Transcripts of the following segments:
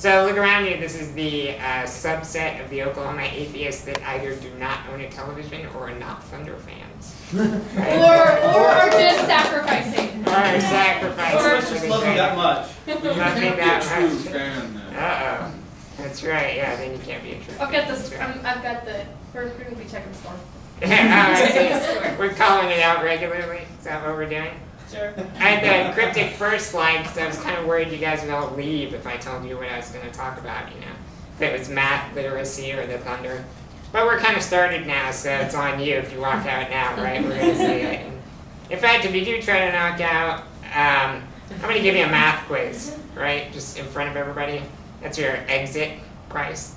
So look around you. This is the subset of the Oklahoma atheists that either do not own a television or are not Thunder fans. Right? or are just sacrificing. Or are sacrificing. Or just love me that much. Love me that True much. fan, then. Uh-oh. That's right. Yeah, then you can't be a true I've got fan. this. I've got the. We're going to be checking the score. We're calling it out regularly. Is that what we're doing? Sure. I had the cryptic first slide because I was kind of worried you guys would all leave if I told you what I was going to talk about, you know. If it was math, literacy, or the thunder. But we're kind of started now, so it's on you if you walk out now, right? We're going to see it. And in fact, if you do try to knock out, I'm going to give you a math quiz, right? Just in front of everybody. That's your exit price.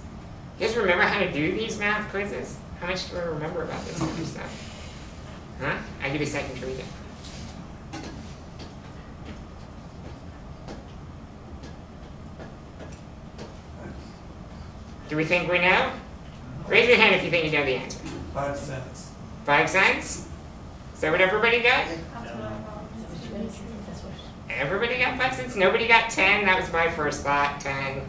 You guys remember how to do these math quizzes? How much do I remember about this kind of stuff? Huh? I'll give you a second to read it. Do we think we know? Raise your hand if you think you know the answer. 5 cents. 5 cents? Is that what everybody got? Everybody got 5 cents? Nobody got 10? That was my first thought. 10.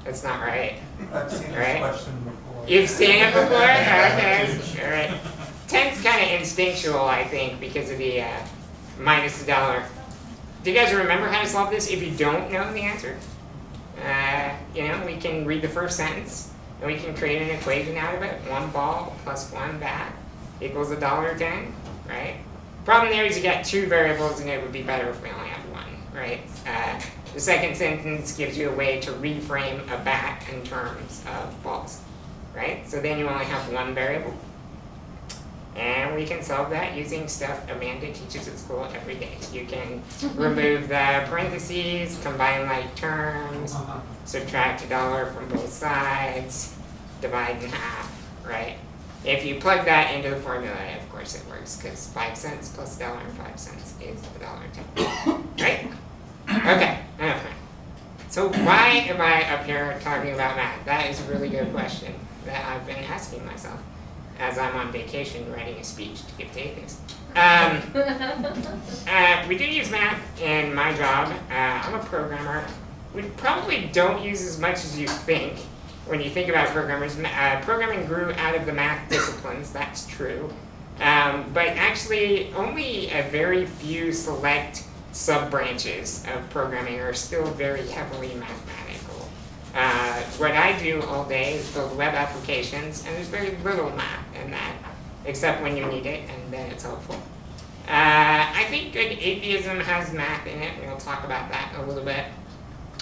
That's not right. I've seen Right? this question before. You've seen it before? Okay. All right. 10's kind of instinctual, I think, because of the minus $1. Do you guys remember how to solve this if you don't know the answer? You know, we can read the first sentence, and we can create an equation out of it. 1 ball plus 1 bat equals $1.10, right? Problem there is you got 2 variables, and it would be better if we only have 1, right? The second sentence gives you a way to reframe a bat in terms of balls, right? So then you only have 1 variable. And we can solve that using stuff Amanda teaches at school every day. You can remove the parentheses, combine like terms, subtract $1 from both sides, divide in half, right? If you plug that into the formula, of course it works, because 5 cents plus $1 and 5 cents is $1.10, right? Okay, enough. So why am I up here talking about math? That is a really good question that I've been asking myself as I'm on vacation writing a speech to give to atheists. We do use math in my job. I'm a programmer. We probably don't use as much as you think when you think about programmers. Programming grew out of the math disciplines, that's true. But actually, only a very few select sub-branches of programming are still very heavily mathematical. What I do all day is build web applications, and there's very little math in that, except when you need it, and then it's helpful. I think good atheism has math in it, and we'll talk about that in a little bit.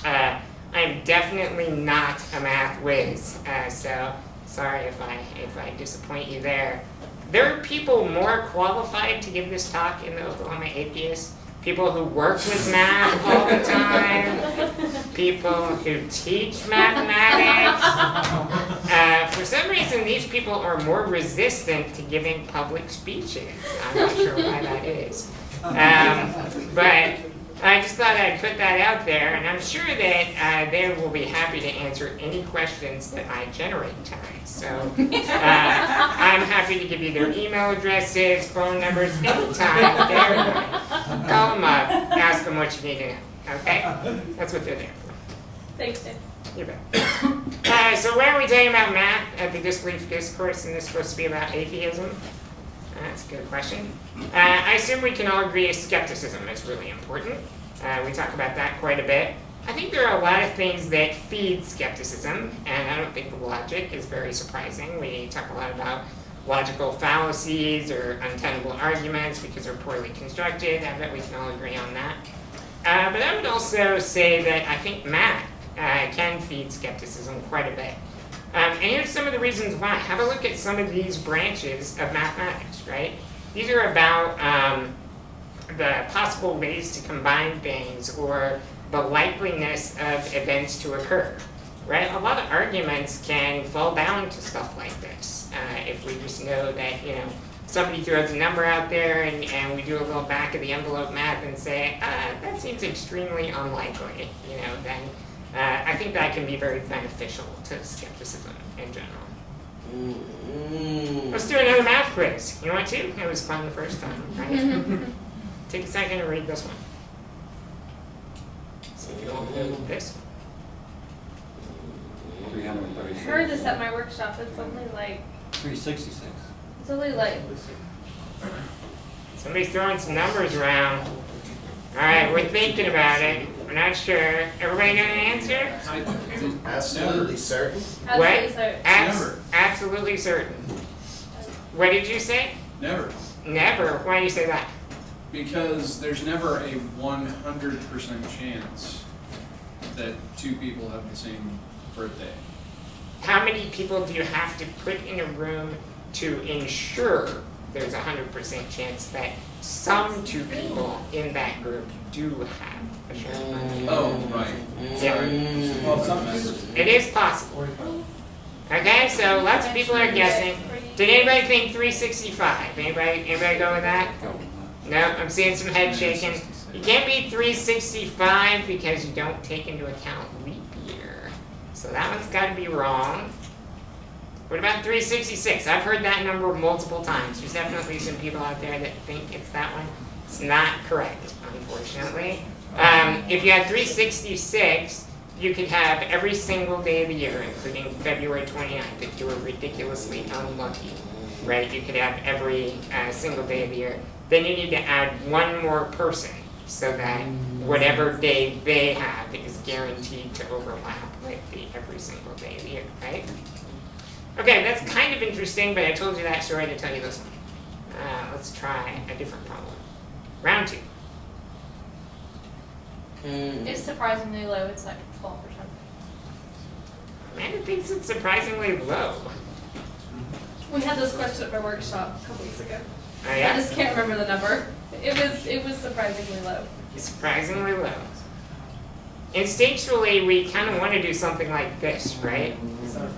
I'm definitely not a math whiz, so sorry if I disappoint you there. There are people more qualified to give this talk in the Oklahoma Atheists. People who work with math all the time, people who teach mathematics. For some reason, these people are more resistant to giving public speeches. I'm not sure why that is. But I just thought I'd put that out there, and I'm sure that they will be happy to answer any questions that I generate tonight. So I'm happy to give you their email addresses, phone numbers, anytime. Call them up, ask them what you need to know. Okay? That's what they're there for. Thanks, Dave. You bet. So why are we talking about math at the Disbelief Discourse, and this is supposed to be about atheism? That's a good question. I assume we can all agree skepticism is really important. We talk about that quite a bit. I think there are a lot of things that feed skepticism, and I don't think the logic is very surprising. We talk a lot about logical fallacies or untenable arguments because they're poorly constructed. I bet we can all agree on that. But I would also say that I think math can feed skepticism quite a bit. And here's some of the reasons why. Have a look at some of these branches of mathematics, right? These are about the possible ways to combine things or the likeliness of events to occur, right? A lot of arguments can fall down to stuff like this. If we just know that, you know, somebody throws a number out there and we do a little back of the envelope math and say, that seems extremely unlikely, you know, then I think that can be very beneficial to skepticism in general. Let's do another math quiz. You want to? It was fun the first time, right? Take a second to read this one. See if you all know this one. heard this at my workshop. It's only like 366. it's only like Somebody's throwing some numbers around. Alright, we're thinking about it. We're not sure. Everybody got an answer? Absolutely certain. absolutely so. Never. Absolutely certain. What did you say? Never. Never. Why do you say that? Because there's never a 100% chance that two people have the same birthday. How many people do you have to put in a room to ensure there's a 100% chance that some two people in that group do have a shared birthday? Oh, right. Yeah. Well, sometimes. It is possible. Okay, so lots of people are guessing. Did anybody think 365? Anybody go with that? No, I'm seeing some head shaking. You can't be 365 because you don't take into account leap year. So that one's got to be wrong. What about 366? I've heard that number multiple times. There's definitely some people out there that think it's that one. It's not correct, unfortunately. If you had 366, you could have every single day of the year, including February 29th, if you were ridiculously unlucky, right? You could have every single day of the year. Then you need to add one more person so that whatever day they have is guaranteed to overlap with the every single day of the year, right? Okay, that's kind of interesting, but I told you that story to tell you this one. Let's try a different problem. Round 2. It's surprisingly low. It's like 12%. Amanda thinks it's surprisingly low. We had this question at my workshop a couple weeks ago. Oh, I yeah? just can't remember the number. It was surprisingly low. Surprisingly low. Instinctually, we kind of want to do something like this, right?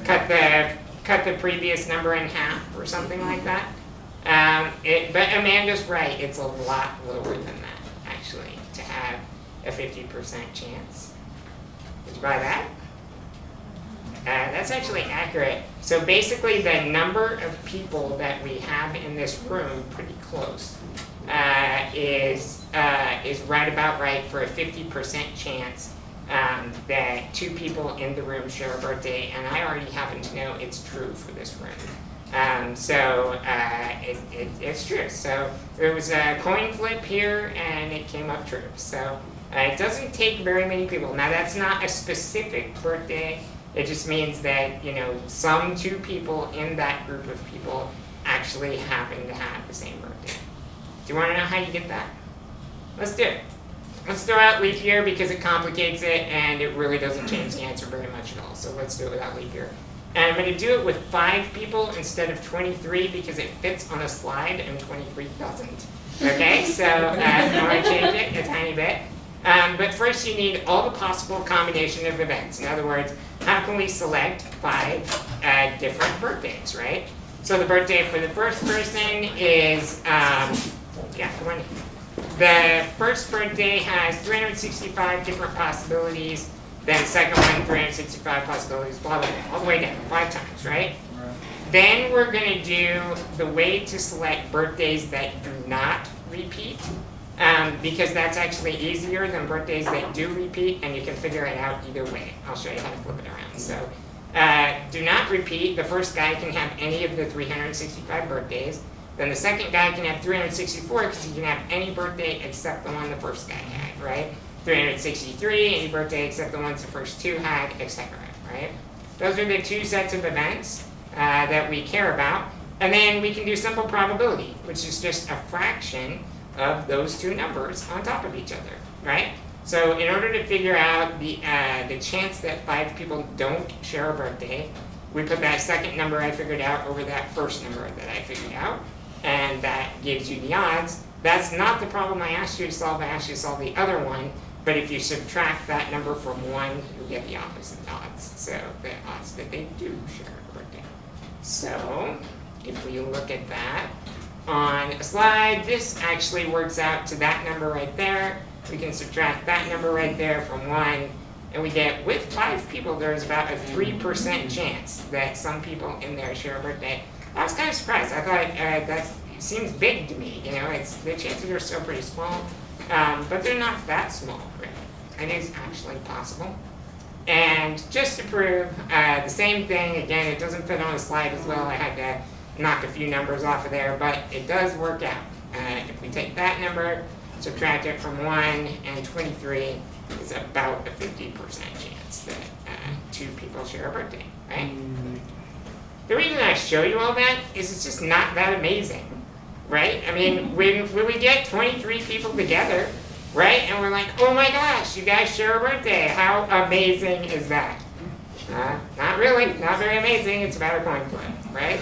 Cut the previous number in half or something like that. But Amanda's right. It's a lot lower than that, actually, to have a 50% chance. Did you buy that? That's actually accurate. So basically, the number of people that we have in this room, pretty close, is right about right for a 50% chance that two people in the room share a birthday, and I already happen to know it's true for this room. It's true. So there was a coin flip here, and it came up true. So it doesn't take very many people. Now that's not a specific birthday. It just means that, some two people in that group of people actually happen to have the same birthday. Do you want to know how you get that? Let's do it. Let's throw out leap year because it complicates it and it really doesn't change the answer very much at all. So let's do it without leap year. And I'm going to do it with 5 people instead of 23 because it fits on a slide and 23 doesn't. Okay, so I want to change it a tiny bit. But first you need all the possible combination of events. In other words, how can we select 5 different birthdays, right? So the birthday for the first person is, come on. The first birthday has 365 different possibilities. Then the second one, 365 possibilities, blah, blah, blah, all the way down, 5 times, right? Then we're going to do the way to select birthdays that do not repeat. Because that's actually easier than birthdays that do repeat, and you can figure it out either way. I'll show you how to flip it around. So, do not repeat. The first guy can have any of the 365 birthdays. Then the second guy can have 364 because he can have any birthday except the one the first guy had, right? 363, any birthday except the ones the first 2 had, etc., right? Those are the 2 sets of events that we care about. And then we can do simple probability, which is just a fraction of those 2 numbers on top of each other, right? So in order to figure out the chance that 5 people don't share a birthday, we put that second number I figured out over that first number that I figured out, and that gives you the odds. That's not the problem I asked you to solve. I asked you to solve the other one, but if you subtract that number from 1, you'll get the opposite odds. So the odds that they do share a birthday. So if we look at that on a slide, this actually works out to that number right there. We can subtract that number right there from 1, and we get, with 5 people, there's about a 3% chance that some people in there share a birthday. I was kind of surprised. I thought that seems big to me. The chances are still pretty small, but they're not that small, really. It is actually possible. And just to prove the same thing, again, it doesn't fit on the slide as well. I had to knock a few numbers off of there, but it does work out. If we take that number, subtract it from 1, and 23 is about a 50% chance that 2 people share a birthday, right? The reason I show you all that is it's just not that amazing, right? I mean, when we get 23 people together, right, and we're like, oh my gosh, you guys share a birthday, how amazing is that? Not really, not very amazing, it's about a coin flip, right?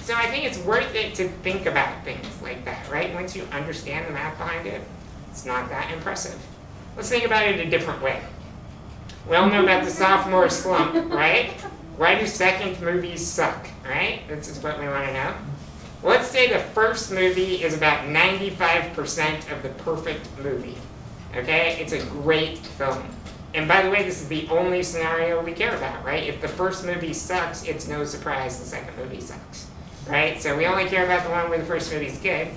So I think it's worth it to think about things like that, right? Once you understand the math behind it, it's not that impressive. Let's think about it a different way. We all know about the sophomore slump, right? Why do second movies suck, right? This is what we want to know. Let's say the first movie is about 95% of the perfect movie, okay? It's a great film. And by the way, this is the only scenario we care about, right? If the first movie sucks, it's no surprise the second movie sucks, right? So we only care about the one where the first movie is good.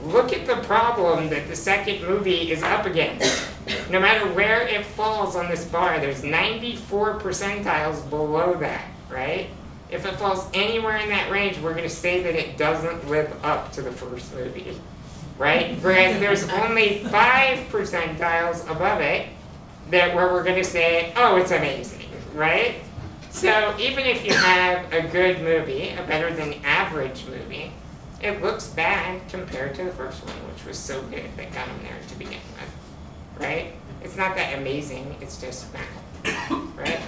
Look at the problem that the second movie is up against. No matter where it falls on this bar, there's 94 percentiles below that, right? If it falls anywhere in that range, we're going to say that it doesn't live up to the first movie, right? Whereas there's only 5 percentiles above it that where we're going to say, oh, it's amazing, right? So even if you have a good movie, a better than average movie, it looks bad compared to the first one, which was so good that got them there to begin with, right? It's not that amazing, it's just math, right?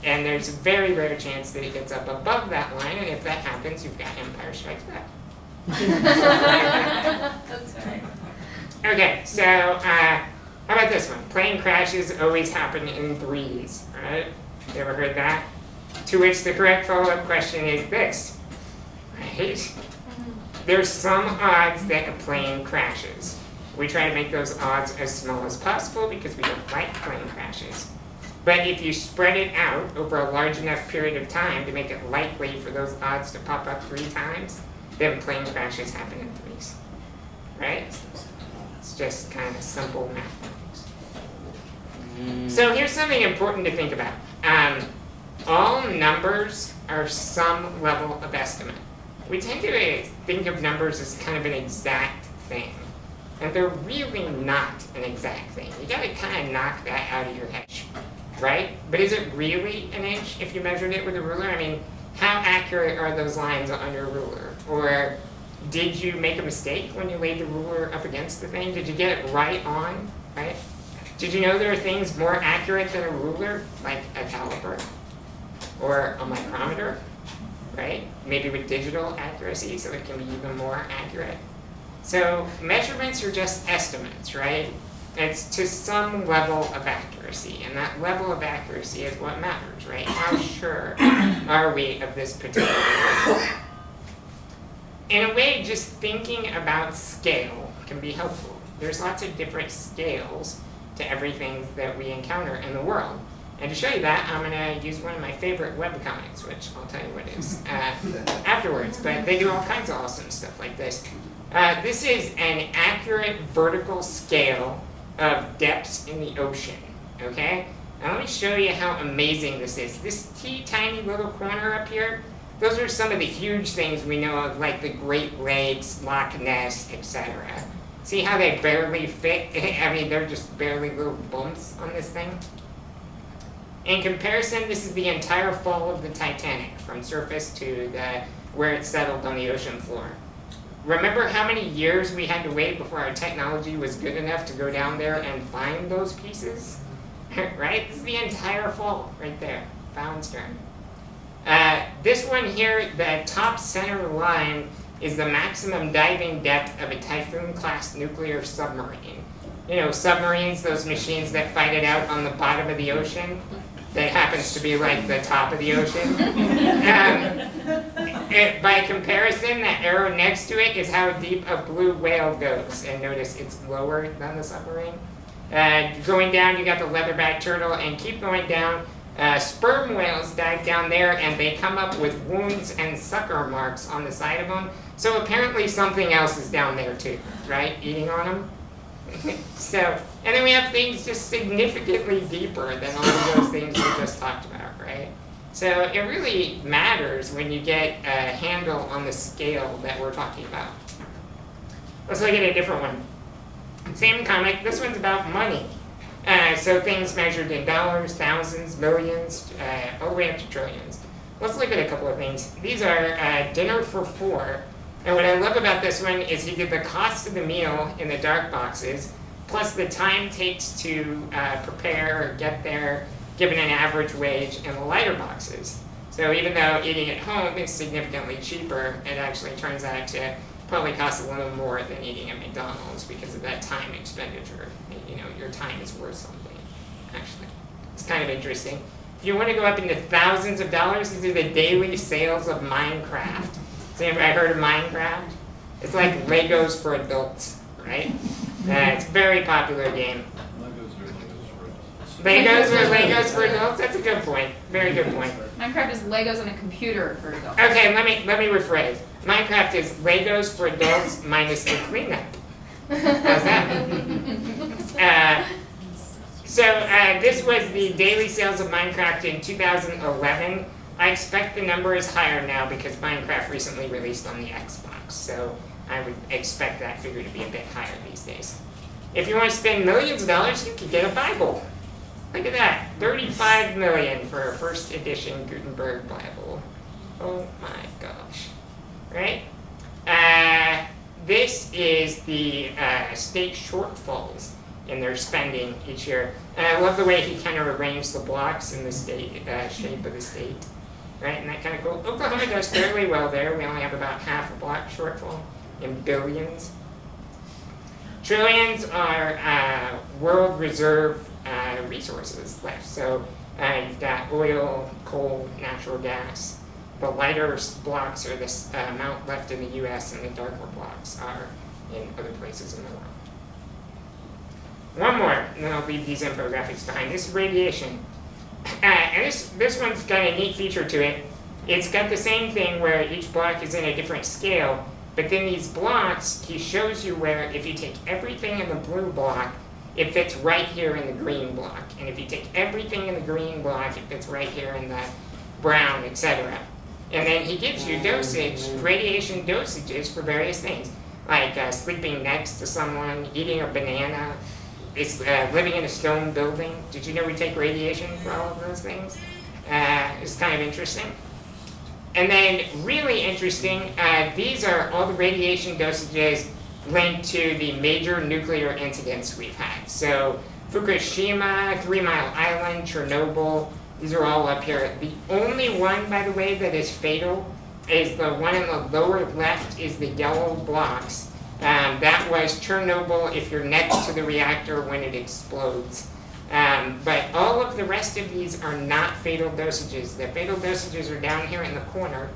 And there's a very rare chance that it gets up above that line, and if that happens, you've got Empire Strikes Back. That's right. Okay, so how about this one? Plane crashes always happen in threes, right? You ever heard that? To which the correct follow-up question is this, right? There's some odds that a plane crashes. We try to make those odds as small as possible because we don't like plane crashes. But if you spread it out over a large enough period of time to make it likely for those odds to pop up 3 times, then plane crashes happen in threes, right? It's just kind of simple mathematics. So here's something important to think about. All numbers are some level of estimate. We tend to think of numbers as kind of an exact thing, and they're really not an exact thing. You gotta kind of knock that out of your head, right? But is it really an inch if you measured it with a ruler? I mean, how accurate are those lines on your ruler? Or did you make a mistake when you laid the ruler up against the thing? Did you get it right on, right? Did you know there are things more accurate than a ruler, like a caliper or a micrometer? Right? Maybe with digital accuracy, so it can be even more accurate. So measurements are just estimates, right? It's to some level of accuracy, and that level of accuracy is what matters, right? How sure are we of this particular thing? In a way, just thinking about scale can be helpful. There's lots of different scales to everything that we encounter in the world. And to show you that, I'm going to use one of my favorite webcomics, which I'll tell you what it is afterwards. But they do all kinds of awesome stuff like this. This is an accurate vertical scale of depths in the ocean, okay? Now let me show you how amazing this is. This tiny little corner up here, those are some of the huge things we know of, like the Great Lakes, Loch Ness, etc. See how they barely fit? I mean, they're just barely little bumps on this thing. In comparison, this is the entire fall of the Titanic, from surface to where it settled on the ocean floor. Remember how many years we had to wait before our technology was good enough to go down there and find those pieces? Right? This is the entire fall right there, bow and stern. This one here, the top center line, is the maximum diving depth of a Typhoon-class nuclear submarine. You know, submarines, those machines that fight it out on the bottom of the ocean, that happens to be like the top of the ocean. By comparison, that arrow next to it is how deep a blue whale goes. And notice it's lower than the submarine. Going down, you got the leatherback turtle, and keep going down. Sperm whales dive down there, and they come up with wounds and sucker marks on the side of them. So apparently something else is down there too, right? Eating on them. So, and then we have things just significantly deeper than all of those things we just talked about, right? So it really matters when you get a handle on the scale that we're talking about. Let's look at a different one. Same comic, this one's about money. So things measured in dollars, thousands, millions, all the way up to trillions. Let's look at a couple of things. These are dinner for 4. And what I love about this one is he did the cost of the meal in the dark boxes, plus the time takes to prepare or get there, given an average wage in the lighter boxes. So even though eating at home is significantly cheaper, it actually turns out to probably cost a little more than eating at McDonald's because of that time expenditure. You know, your time is worth something, actually. It's kind of interesting. If you want to go up into thousands of dollars, these are the daily sales of Minecraft. Has anybody heard of Minecraft? It's like Legos for adults, right? It's a very popular game. Legos are Legos for adults? That's a good point. Very good point. Minecraft is Legos on a computer for adults. Okay, let me rephrase. Minecraft is Legos for adults minus the cleanup. How's that? This was the daily sales of Minecraft in 2011. I expect the number is higher now because Minecraft recently released on the Xbox, so I would expect that figure to be a bit higher these days. If you want to spend millions of dollars, you could get a Bible. Look at that, 35 million for a first edition Gutenberg Bible. Oh my gosh, right? This is the state shortfalls in their spending each year. And I love the way he kind of arranged the blocks in the state shape of the state. Right, and that kind of cool. Oklahoma does fairly well there. We only have about half a block shortfall in billions. Trillions are world reserve resources left. So you've got oil, coal, natural gas. The lighter blocks are the amount left in the U.S. and the darker blocks are in other places in the world. One more, and then I'll leave these infographics behind. This is radiation. And this one's got a neat feature to it. It's got the same thing where each block is in a different scale, but then these blocks, he shows you where if you take everything in the blue block, it fits right here in the green block. And if you take everything in the green block, it fits right here in the brown, etc. And then he gives you radiation dosages for various things, like sleeping next to someone, eating a banana, living in a stone building. Did you know we take radiation for all of those things? It's kind of interesting. And then really interesting, these are all the radiation dosages linked to the major nuclear incidents we've had. So Fukushima, 3 Mile Island, Chernobyl, these are all up here. The only one, by the way, that is fatal is the one in the lower left is the yellow blocks. That was Chernobyl if you're next to the reactor when it explodes. But all of the rest of these are not fatal dosages. The fatal dosages are down here in the corner.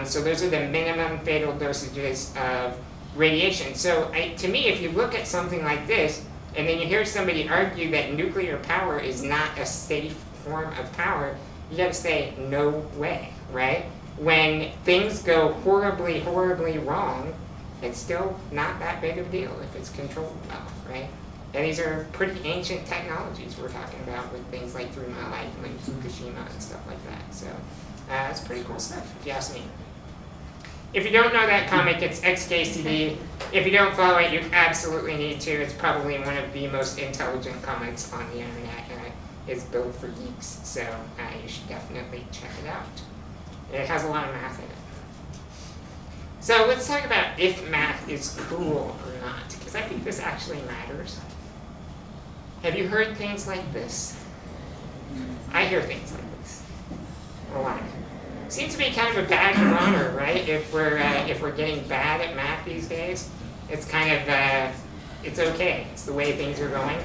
So those are the minimum fatal dosages of radiation. So to me, if you look at something like this, and then you hear somebody argue that nuclear power is not a safe form of power, you gotta say, no way, right? When things go horribly, horribly wrong, it's still not that big of a deal if it's controlled well, right? And these are pretty ancient technologies we're talking about with things like 3 Mile Island, Fukushima, and stuff like that. So it's pretty cool stuff, if you ask me. If you don't know that comic, it's XKCD. If you don't follow it, you absolutely need to. It's probably one of the most intelligent comics on the internet. It's built for geeks, so you should definitely check it out. It has a lot of math in it. So let's talk about if math is cool or not, because I think this actually matters. Have you heard things like this? I hear things like this a lot. Seems to be kind of a badge of honor, right? If we're getting bad at math these days, it's kind of it's okay. It's the way things are going.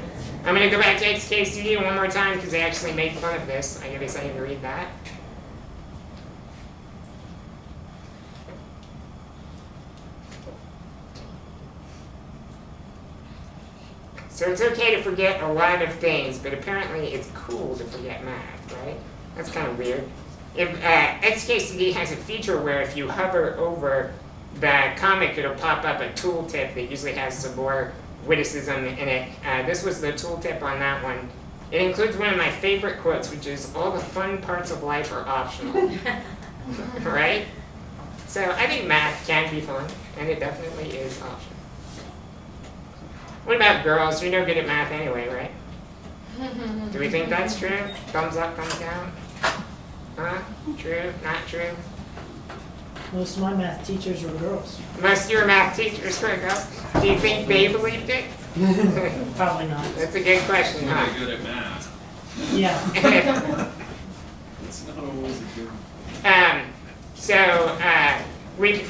I'm going to go back to XKCD one more time because they actually made fun of this. I give you a second to read that. So it's okay to forget a lot of things, but apparently it's cool to forget math, right? That's kind of weird. If XKCD has a feature where if you hover over the comic, it'll pop up a tooltip that usually has some more witticism in it. This was the tooltip on that one. It includes one of my favorite quotes, which is, all the fun parts of life are optional. Right? So I think math can be fun, and it definitely is optional. What about girls? You're no good at math anyway, right? Do we think that's true? Thumbs up, thumbs down? Huh? True? Not true? Most of my math teachers were girls. Most of your math teachers were girls. Do you think they believed it? Probably not. That's a good question, Really huh? good at math. Yeah. It's not always a good.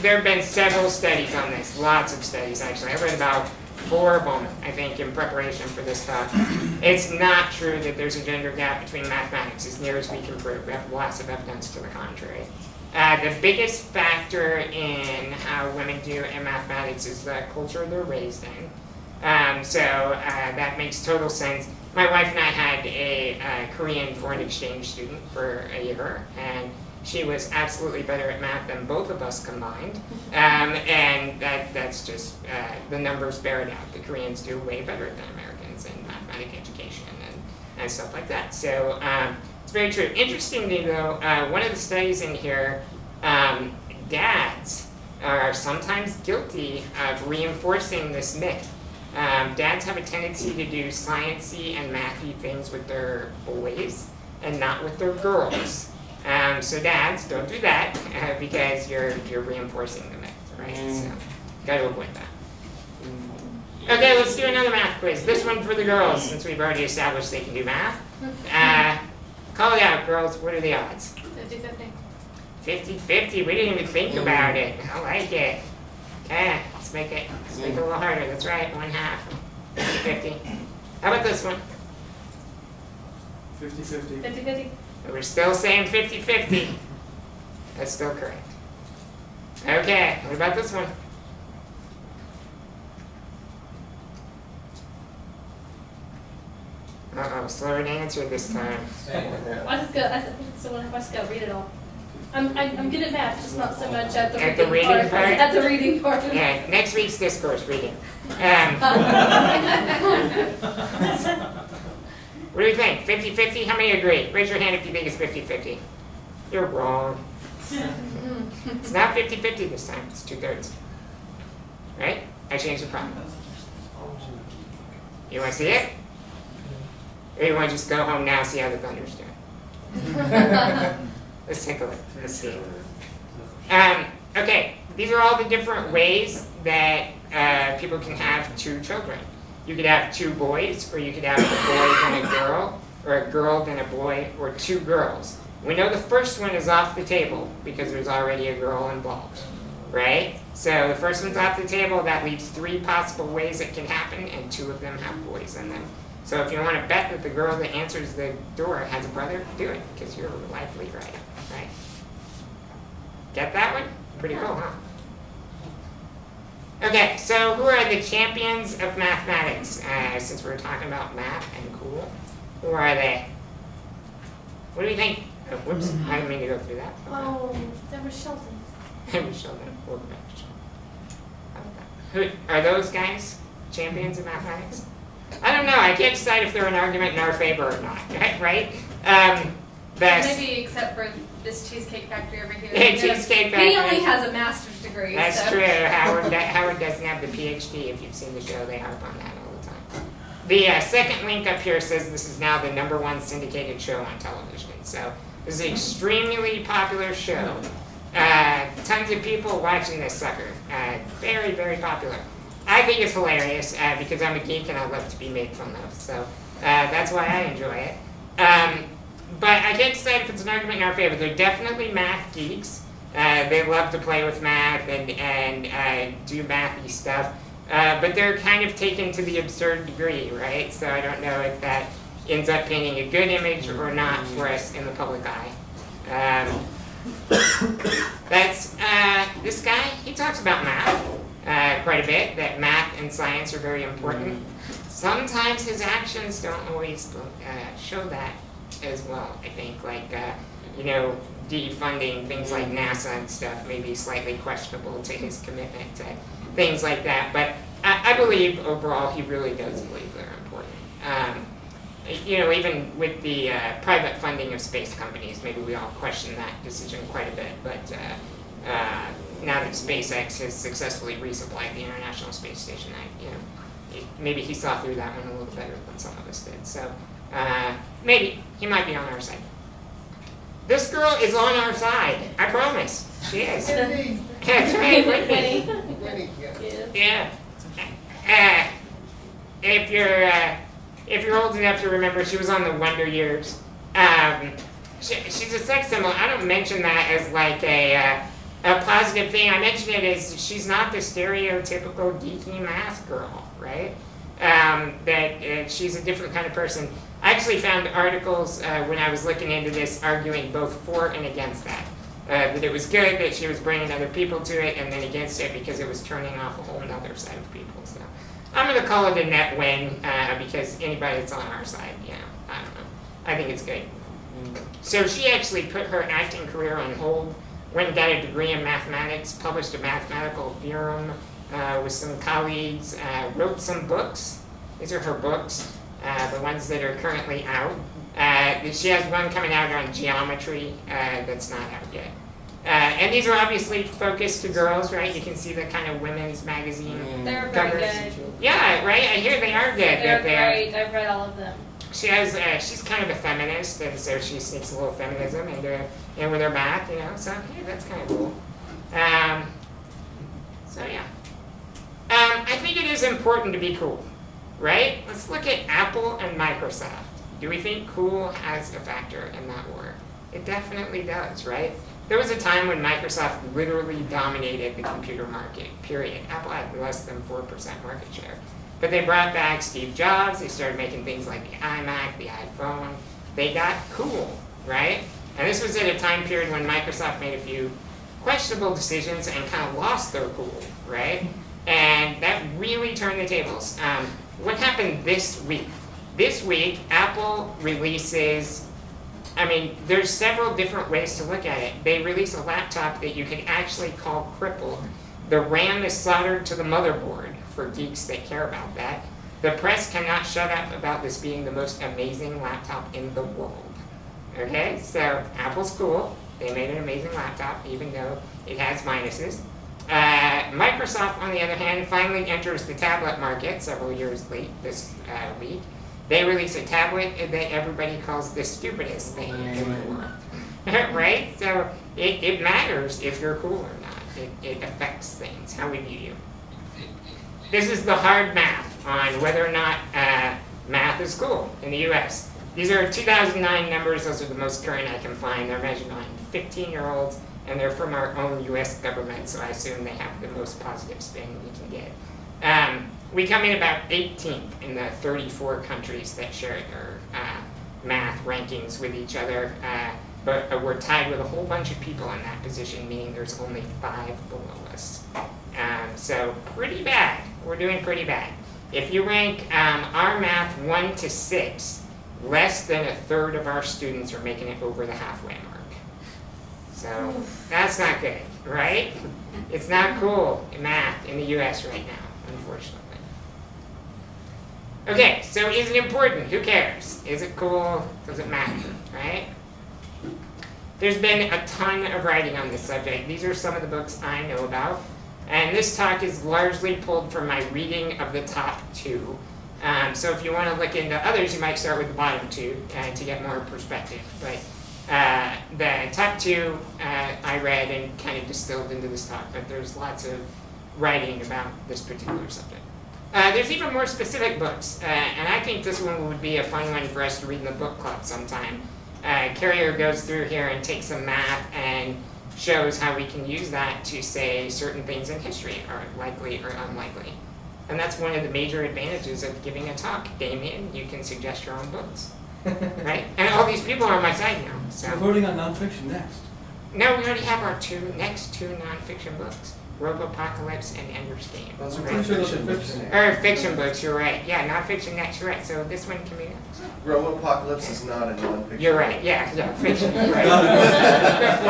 There have been several studies on this, lots of studies actually. I read about 4 of them, I think, in preparation for this talk. It's not true that there's a gender gap between mathematics, as near as we can prove. We have lots of evidence to the contrary. The biggest factor in how women do in mathematics is the culture they're raised in. That makes total sense. My wife and I had a Korean foreign exchange student for a year, and she was absolutely better at math than both of us combined. And that's just, the numbers bear it out. The Koreans do way better than Americans in mathematics education and stuff like that. So it's very true. Interestingly though, one of the studies in here, dads are sometimes guilty of reinforcing this myth. Dads have a tendency to do sciencey and mathy things with their boys and not with their girls. So dads, don't do that because you're reinforcing the myth, right? So got to avoid that. Okay, let's do another math quiz. This one for the girls, since we've already established they can do math. Call it out, girls. What are the odds? 50-50. 50-50. We didn't even think about it. I like it. Okay, let's make it a little harder. That's right, 1/2. 50-50. How about this one? 50-50. 50-50. We're still saying 50-50. That's still correct. Okay, what about this one? Uh-oh, slower to answer this time. I just gotta read it all. I'm good at math, just not so much at the reading part. At the reading part. Yeah, next week's discourse reading. What do you think? 50-50? How many agree? Raise your hand if you think it's 50-50. You're wrong. It's not 50-50 this time. It's 2/3. Right? I changed the problem. You want to see it? Or you want to just go home now and see how the Thunder's doing? Let's take a look. Let's see. Okay, these are all the different ways that people can have 2 children. You could have 2 boys, or you could have a boy then a girl, or a girl then a boy, or 2 girls. We know the first one is off the table because there's already a girl involved, right? So the first one's off the table. That leaves 3 possible ways it can happen, and 2 of them have boys in them. So if you want to bet that the girl that answers the door has a brother, do it, because you're likely right. Get that one? Pretty cool, huh? Okay, so who are the champions of mathematics? Since we're talking about math and cool, who are they? What do you think? Oh, whoops, I didn't mean to go through that. Oh, that was Sheldon. Sheldon, welcome back to Sheldon. Who are those guys? Champions of mathematics? I don't know. I can't decide if they're an argument in our favor or not. Right? Maybe except for this Cheesecake Factory over here. Yeah, Cheesecake Factory. He only has a master's degree. That's so. true. Howard doesn't have the PhD. If you've seen the show, they harp on that all the time. The second link up here says this is now the #1 syndicated show on television. So this is an extremely popular show. Tons of people watching this sucker. Very, very popular. I think it's hilarious because I'm a geek and I love to be made fun of. So that's why I enjoy it. But I can't decide if it's an argument in our favor. They're definitely math geeks. They love to play with math and do mathy stuff. But they're kind of taken to the absurd degree, right? So I don't know if that ends up painting a good image or not for us in the public eye. That's this guy. He talks about math quite a bit, that math and science are very important. Sometimes his actions don't always show that as well, I think. Like, defunding things like NASA and stuff may be slightly questionable to his commitment to things like that. But I I believe overall he really does believe they're important. You know, even with the private funding of space companies, maybe we all question that decision quite a bit, but now that SpaceX has successfully resupplied the International Space Station, maybe he saw through that one a little better than some of us did. So maybe he might be on our side. This girl is on our side. I promise. She is. That's right, Whitney. Winnie, Yeah. yeah. If you're old enough to remember, she was on the Wonder Years. She's a sex symbol. I don't mention that as like a positive thing. I mention it as she's not the stereotypical geeky math girl, right? That she's a different kind of person. I actually found articles when I was looking into this arguing both for and against that. That it was good that she was bringing other people to it, and then against it because it was turning off a whole other set of people. So I'm going to call it a net win because anybody that's on our side, I don't know. I think it's good. So she actually put her acting career on hold, went and got a degree in mathematics, published a mathematical theorem with some colleagues, wrote some books. These are her books, the ones that are currently out. She has one coming out on geometry that's not out yet. And these are obviously focused to girls, right? You can see the kind of women's magazine They're very covers. good. Yeah, right? I hear they are good. They're great. I've read all of them. She has, she's kind of a feminist, and so she sneaks a little feminism in with her math, so yeah, that's kind of cool. So yeah. I think it is important to be cool, right? Let's look at Apple and Microsoft. Do we think cool has a factor in that war? It definitely does, right? There was a time when Microsoft literally dominated the computer market, period. Apple had less than 4% market share. But they brought back Steve Jobs, they started making things like the iMac, the iPhone. They got cool, right? And this was at a time period when Microsoft made a few questionable decisions and kind of lost their cool, right? And that really turned the tables. What happened this week? This week, Apple releases, there's several different ways to look at it. They release a laptop that you can actually call crippled. The RAM is soldered to the motherboard, for geeks that care about that. The press cannot shut up about this being the most amazing laptop in the world. Okay, so Apple's cool. They made an amazing laptop, even though it has minuses. Microsoft, on the other hand, finally enters the tablet market several years late this week. They release a tablet that everybody calls the stupidest thing in the world. Right? So it matters if you're cool or not. It affects things, how we view you. This is the hard math on whether or not math is cool in the US. These are 2009 numbers. Those are the most current I can find. They're measured on 15-year-olds, and they're from our own US government, so I assume they have the most positive spin we can get. We come in about 18th in the 34 countries that share their math rankings with each other, but we're tied with a whole bunch of people in that position, meaning there's only 5 below us. So pretty bad. We're doing pretty bad. If you rank our math 1 to 6, less than a third of our students are making it over the halfway mark. So that's not good, right? It's not cool in math in the US right now, unfortunately. Okay, so is it important? Who cares? Is it cool? Does it matter, right? There's been a ton of writing on this subject. These are some of the books I know about. And this talk is largely pulled from my reading of the top 2. So if you want to look into others, you might start with the bottom 2 to get more perspective. But the top 2 I read and kind of distilled into this talk, but there's lots of writing about this particular subject. There's even more specific books, and I think this one would be a fun one for us to read in the book club sometime. Carrier goes through here and takes some math and shows how we can use that to say certain things in history are likely or unlikely. And that's one of the major advantages of giving a talk. Damien, you can suggest your own books, right? And all these people are on my side now. So we're voting on nonfiction next. No, we already have our next two nonfiction books. Robopocalypse and Ender's Game. Those are Pretty sure those are fiction. Or fiction books, you're right. Yeah, nonfiction next, you're right. So this one can be next. Robopocalypse is not a non-fiction. You're right, yeah, fiction. You're right.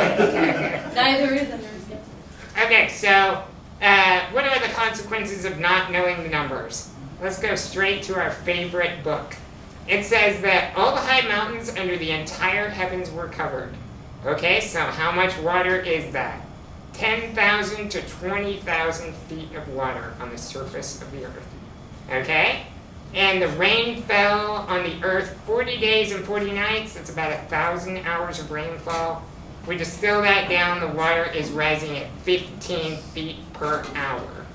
Good point. Neither is Ender's Game. Okay, so what are the consequences of not knowing the numbers? Let's go straight to our favorite book. It says that all the high mountains under the entire heavens were covered. Okay, so how much water is that? 10,000 to 20,000 feet of water on the surface of the earth. Okay? And the rain fell on the earth 40 days and 40 nights. That's about 1,000 hours of rainfall. If we distill that down, the water is rising at 15 feet per hour.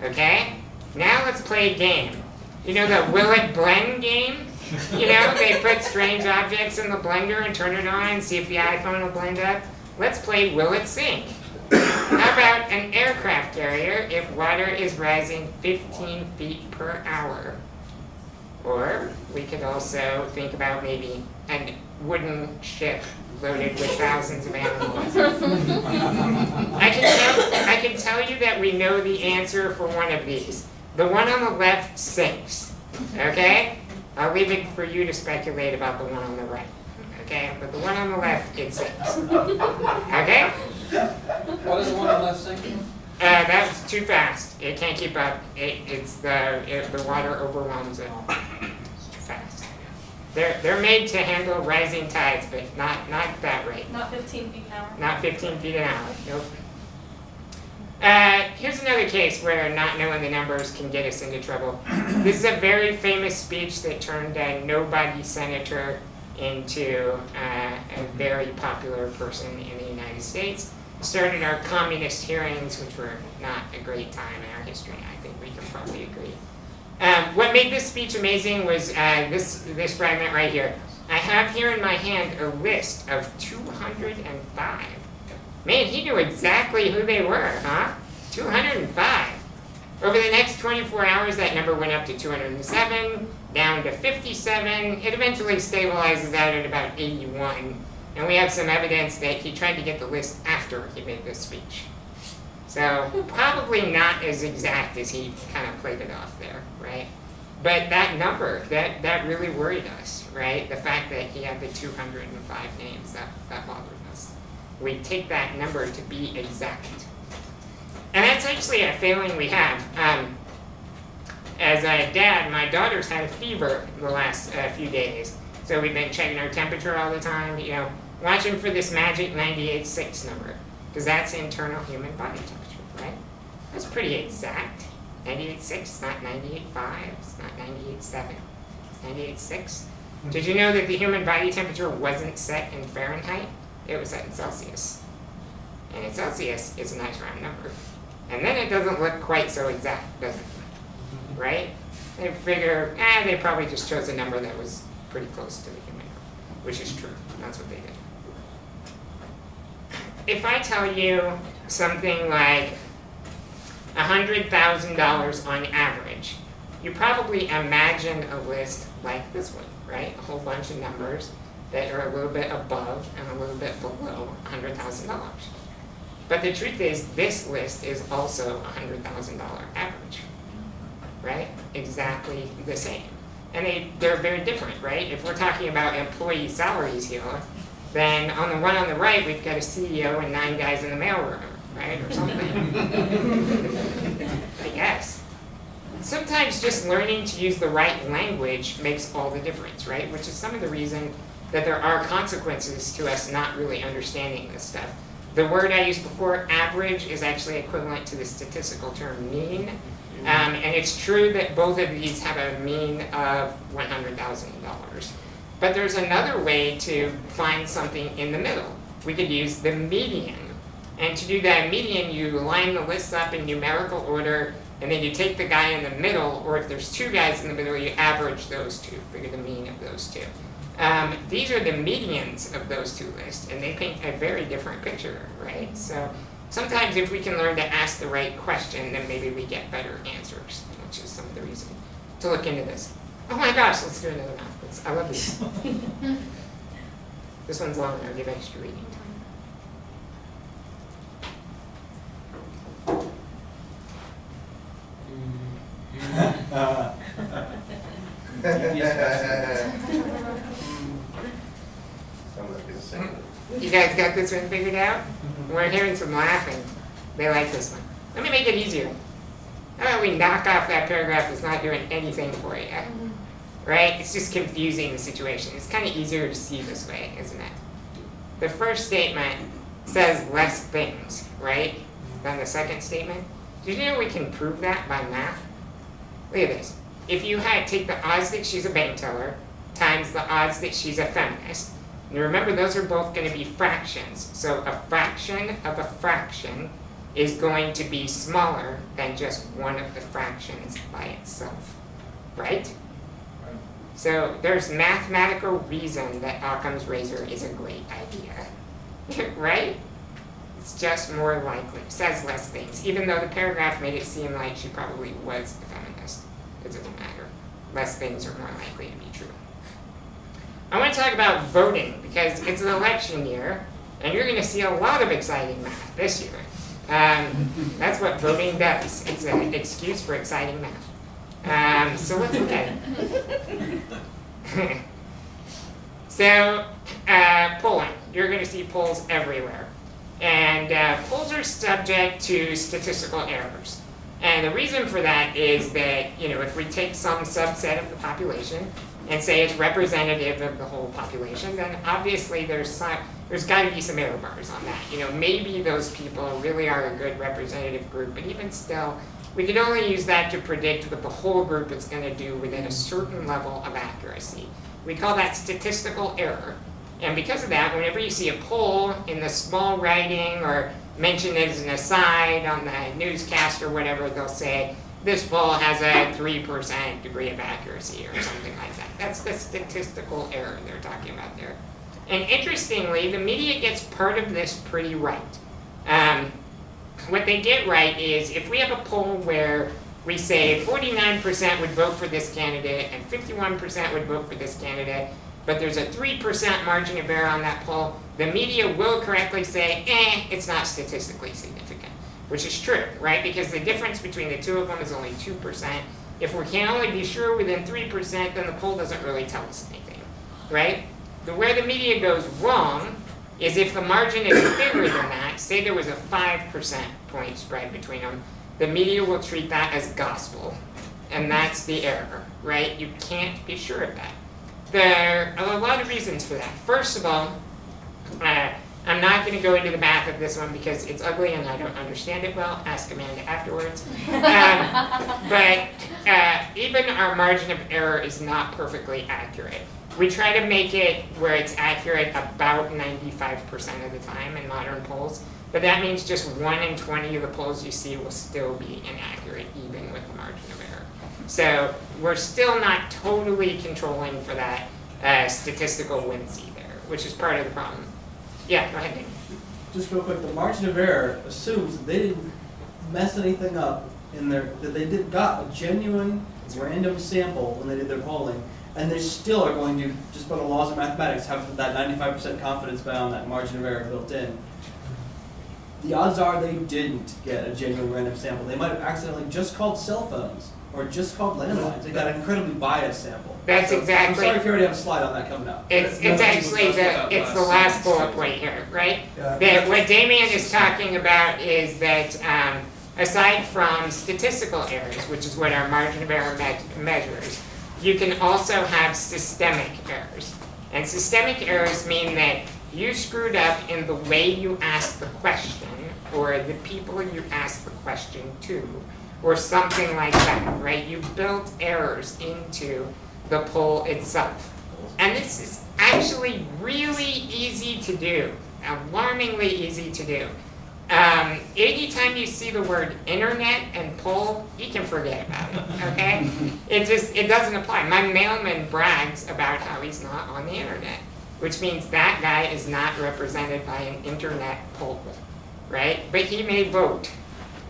Okay? Now let's play a game. You know the Will It Blend game? You know, they put strange objects in the blender and turn it on and see if the iPhone will blend up. Let's play Will It Sink? How about an aircraft carrier if water is rising 15 feet per hour? Or we could also think about maybe a wooden ship loaded with thousands of animals. I can tell you that we know the answer for one of these. The one on the left sinks. Okay? I'll leave it for you to speculate about the one on the right. Okay? But the one on the left, it sinks. Okay? What is the one on the left sinking? That's too fast. It can't keep up. The water overwhelms it. It's too fast. They're made to handle rising tides, but not that rate. Not 15 feet an hour. Not 15 feet an hour. Nope. Here's another case where not knowing the numbers can get us into trouble. This is a very famous speech that turned a nobody senator into a very popular person in the United States. Started our communist hearings, which were not a great time in our history. I think we can probably agree. What made this speech amazing was this fragment right here. I have here in my hand a list of 205. Man, he knew exactly who they were, huh? 205. Over the next 24 hours, that number went up to 207, down to 57. It eventually stabilizes out at about 81. And we have some evidence that he tried to get the list after he made this speech. So probably not as exact as he kind of played it off there, right? But that number, that really worried us, right? The fact that he had the 205 names, that bothered us. We take that number to be exact. And that's actually a failing we have. As a dad, my daughter's had a fever the last few days. So we've been checking her temperature all the time, you know, watching for this magic 98.6 number. Because that's internal human body temperature, right? That's pretty exact. 98.6, not 98.5, it's not 98.7, it's 98.6. Did you know that the human body temperature wasn't set in Fahrenheit? It was set in Celsius. And in Celsius, it's a nice round number. And then it doesn't look quite so exact, does it? Right? They figure, they probably just chose a number that was pretty close to the human number, which is true. That's what they did. If I tell you something like $100,000 on average, you probably imagine a list like this one, right? A whole bunch of numbers that are a little bit above and a little bit below $100,000. But the truth is, this list is also a $100,000 average, right? Exactly the same. And they're very different, right? If we're talking about employee salaries here, then on the one on the right, we've got a CEO and 9 guys in the mailroom, right? Or something. I guess. Sometimes just learning to use the right language makes all the difference, right? Which is some of the reason that there are consequences to us not really understanding this stuff. The word I used before, average, is actually equivalent to the statistical term mean. And it's true that both of these have a mean of $100,000. But there's another way to find something in the middle. We could use the median. And to do that median, you line the lists up in numerical order, and then you take the guy in the middle, or if there's 2 guys in the middle, you average those 2, figure the mean of those 2. These are the medians of those 2 lists, and they paint a very different picture, right? So sometimes if we can learn to ask the right question, then maybe we get better answers, which is some of the reason to look into this. Oh my gosh, let's do another math quiz. I love these. This one's long, I'll give extra reading time. You guys got this one figured out? We're hearing some laughing. They like this one. Let me make it easier. How about we knock off that paragraph that's not doing anything for you? Right? It's just confusing the situation. It's kind of easier to see this way, isn't it? The first statement says less things, right, than the second statement. Did you know we can prove that by math? Look at this. If you had take the odds that she's a bank teller times the odds that she's a feminist, and remember those are both going to be fractions. So a fraction of a fraction is going to be smaller than just one of the fractions by itself, right? So there's mathematical reason that Occam's razor is a great idea, right? It's just more likely, says less things, even though the paragraph made it seem like she probably was a feminist. It doesn't matter. Less things are more likely to be true. I want to talk about voting because it's an election year, and you're going to see a lot of exciting math this year. That's what voting does. It's an excuse for exciting math. So let's look at it. So, polling. You're going to see polls everywhere. And polls are subject to statistical errors. And the reason for that is that, if we take some subset of the population and say it's representative of the whole population, then obviously there's got to be some error bars on that. Maybe those people really are a good representative group, but even still, we can only use that to predict what the whole group is going to do within a certain level of accuracy. We call that statistical error. And because of that, whenever you see a poll in the small writing or mentioned as an aside on the newscast or whatever, they'll say, this poll has a 3% degree of accuracy or something like that. That's the statistical error they're talking about there. And interestingly, the media gets part of this pretty right. What they get right is if we have a poll where we say 49% would vote for this candidate and 51% would vote for this candidate, but there's a 3% margin of error on that poll, the media will correctly say, it's not statistically significant, which is true, right? Because the difference between the two of them is only 2%. If we can only be sure within 3%, then the poll doesn't really tell us anything, right? Where the media goes wrong is if the margin is bigger than that, say there was a 5% point spread between them, the media will treat that as gospel, and that's the error, right? You can't be sure of that. There are a lot of reasons for that. First of all, I'm not going to go into the math of this one because it's ugly and I don't understand it well. Ask Amanda afterwards. But even our margin of error is not perfectly accurate. We try to make it where it's accurate about 95% of the time in modern polls, but that means just 1 in 20 of the polls you see will still be inaccurate, even with the margin of error. So we're still not totally controlling for that statistical whimsy there, which is part of the problem. Yeah, go ahead, Nick. Just real quick, the margin of error assumes that they didn't mess anything up in that they got a genuine random sample when they did their polling, and they still are going to, just by the laws of mathematics, have that 95% confidence bound, that margin of error built in. The odds are they didn't get a genuine random sample. They might have accidentally just called cell phones or just called landlines. They got an incredibly biased sample. That's exactly. I'm sorry if you already have a slide on that coming up. It's actually the last bullet point here, right? Yeah. What Damien is talking about is that aside from statistical errors, which is what our margin of error measures, you can also have systemic errors. And systemic errors mean that you screwed up in the way you asked the question, or the people you asked the question to, or something like that, right? You built errors into the poll itself. And this is actually really easy to do, alarmingly easy to do. Anytime you see the word internet and poll, you can forget about it, okay? It doesn't apply. My mailman brags about how he's not on the internet, which means that guy is not represented by an internet poll, right? But he may vote,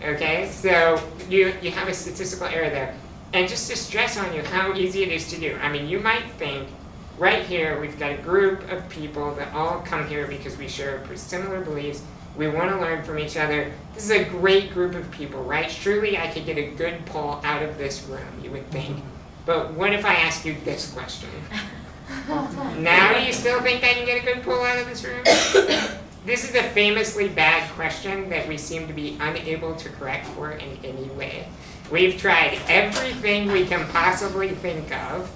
okay? So you have a statistical error there. And just to stress on you how easy it is to do. I mean, you might think, right here, we've got a group of people that all come here because we share similar beliefs. We want to learn from each other. This is a great group of people, right? Surely I could get a good poll out of this room, you would think. But what if I ask you this question? Now you still think I can get a good poll out of this room? this is a famously bad question that we seem to be unable to correct for in any way. We've tried everything we can possibly think of,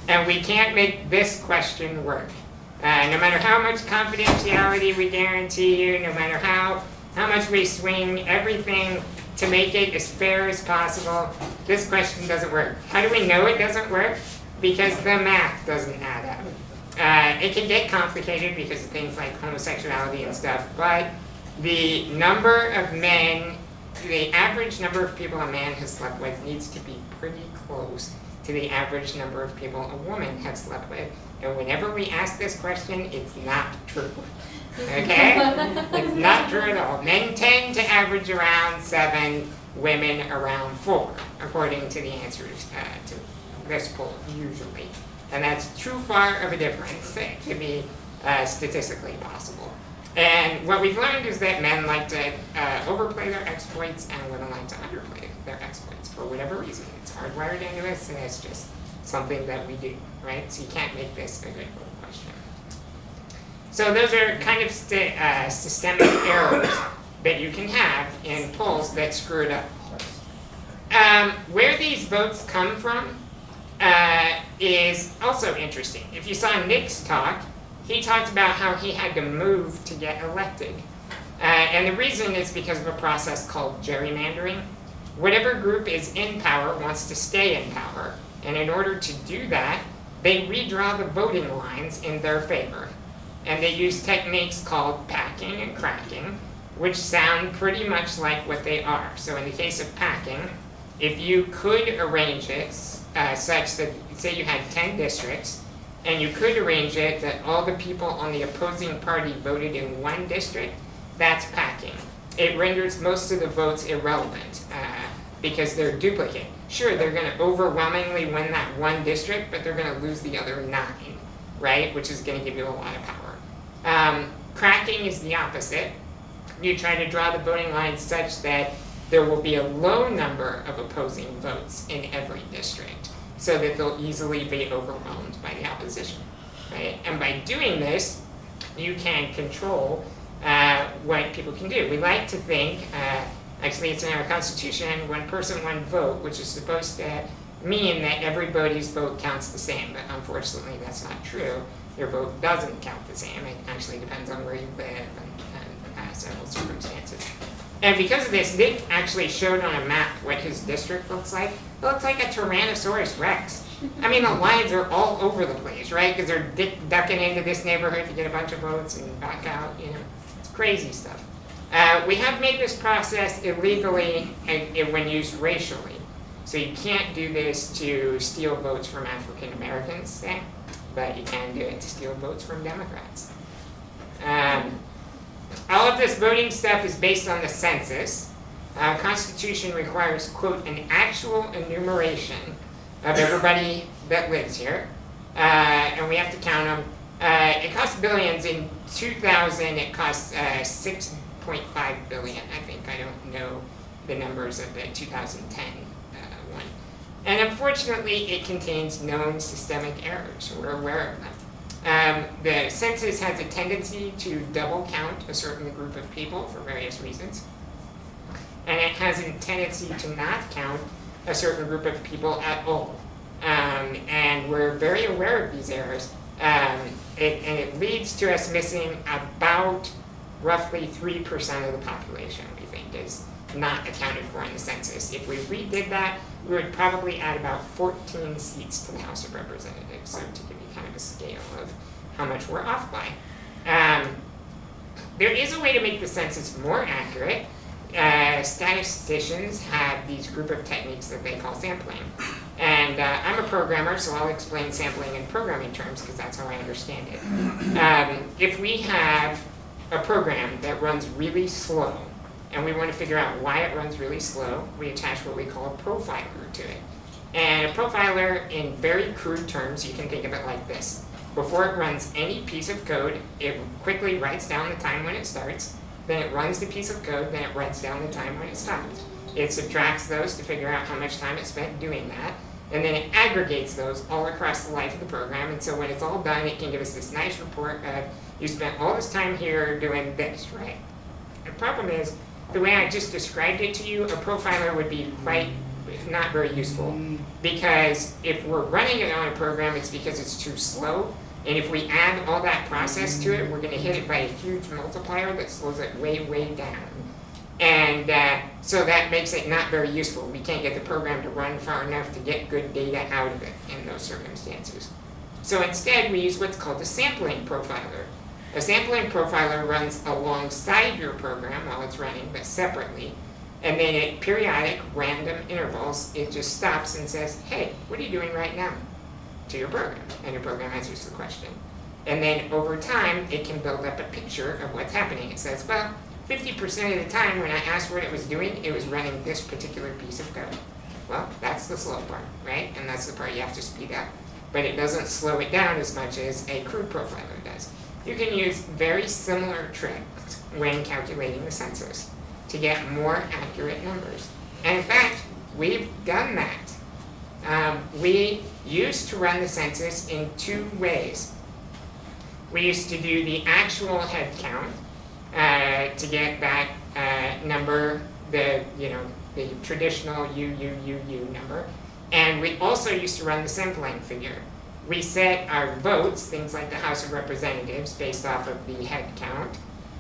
and we can't make this question work. No matter how much confidentiality we guarantee you, no matter how much we swing everything to make it as fair as possible, this question doesn't work. How do we know it doesn't work? Because the math doesn't add up. It can get complicated because of things like homosexuality and stuff, but the number of men, the average number of people a man has slept with needs to be pretty close to the average number of people a woman has slept with. And whenever we ask this question, it's not true. Okay? It's not true at all. Men tend to average around 7, women around 4, according to the answers to this poll, usually. And that's too far of a difference to be statistically possible. And what we've learned is that men like to overplay their exploits and women like to underplay their exploits for whatever reason. It's hardwired into us, and it's just something that we do, right? So you can't make this a good question. So those are kind of systemic errors that you can have in polls that screw it up. Where these votes come from is also interesting. If you saw Nick's talk, he talked about how he had to move to get elected. And the reason is because of a process called gerrymandering. Whatever group is in power wants to stay in power, and in order to do that, they redraw the voting lines in their favor. And they use techniques called packing and cracking, which sound pretty much like what they are. So in the case of packing, if you could arrange it such that, say you had 10 districts, and you could arrange it that all the people on the opposing party voted in one district, that's packing. It renders most of the votes irrelevant because they're duplicate. Sure, they're going to overwhelmingly win that one district, but they're going to lose the other 9, right? Which is going to give you a lot of power. Cracking is the opposite. You try to draw the voting lines such that there will be a low number of opposing votes in every district, so that they'll easily be overwhelmed by the opposition, right? And by doing this, you can control what people can do. We like to think, actually it's in our Constitution, one person, one vote, which is supposed to mean that everybody's vote counts the same, but unfortunately that's not true. Your vote doesn't count the same. It actually depends on where you live and several circumstances. And because of this, Nick actually showed on a map what his district looks like. It looks like a Tyrannosaurus Rex. I mean, the lines are all over the place, right? Because they're ducking into this neighborhood to get a bunch of votes and back out, you know. It's crazy stuff. We have made this process illegally and when used racially. So you can't do this to steal votes from African Americans, say, but you can do it to steal votes from Democrats. All of this voting stuff is based on the census. Constitution requires, quote, an actual enumeration of everybody that lives here, and we have to count them. It costs billions. In 2000, it cost 6.5 billion, I think. I don't know the numbers of the 2010 one. And unfortunately, it contains known systemic errors. We're aware of them. The census has a tendency to double count a certain group of people for various reasons. And it has a tendency to not count a certain group of people at all. And we're very aware of these errors. And it leads to us missing about roughly 3% of the population, we think, is not accounted for in the census. If we redid that, we would probably add about 14 seats to the House of Representatives, so to give you kind of a scale of how much we're off by. There is a way to make the census more accurate. Statisticians have these group of techniques that they call sampling. And I'm a programmer, so I'll explain sampling in programming terms because that's how I understand it. If we have a program that runs really slow, and we want to figure out why it runs really slow, we attach what we call a profiler to it. And a profiler, in very crude terms, you can think of it like this. Before it runs any piece of code, it quickly writes down the time when it starts, then it runs the piece of code, then it writes down the time when it stops. It subtracts those to figure out how much time it spent doing that, and then it aggregates those all across the life of the program, and so when it's all done, it can give us this nice report of You spent all this time here doing this, right? The problem is, the way I just described it to you, a profiler would be quite not very useful. Because if we're running it on a program, it's because it's too slow. And if we add all that process to it, we're going to hit it by a huge multiplier that slows it way, way down. And so that makes it not very useful. We can't get the program to run far enough to get good data out of it in those circumstances. So instead, we use what's called a sampling profiler. A sampling profiler runs alongside your program while it's running, but separately. And then at periodic, random intervals, it just stops and says, hey, what are you doing right now? To your program. And your program answers the question. And then over time, it can build up a picture of what's happening. It says, well, 50% of the time when I asked what it was doing, it was running this particular piece of code. Well, that's the slow part, right? And that's the part you have to speed up. But it doesn't slow it down as much as a crude profiler does. You can use very similar tricks when calculating the census to get more accurate numbers. And in fact, we've done that. We used to run the census in two ways. We used to do the actual head count to get that number, the traditional U number. And we also used to run the sampling figure. We set our votes, things like the House of Representatives, based off of the head count.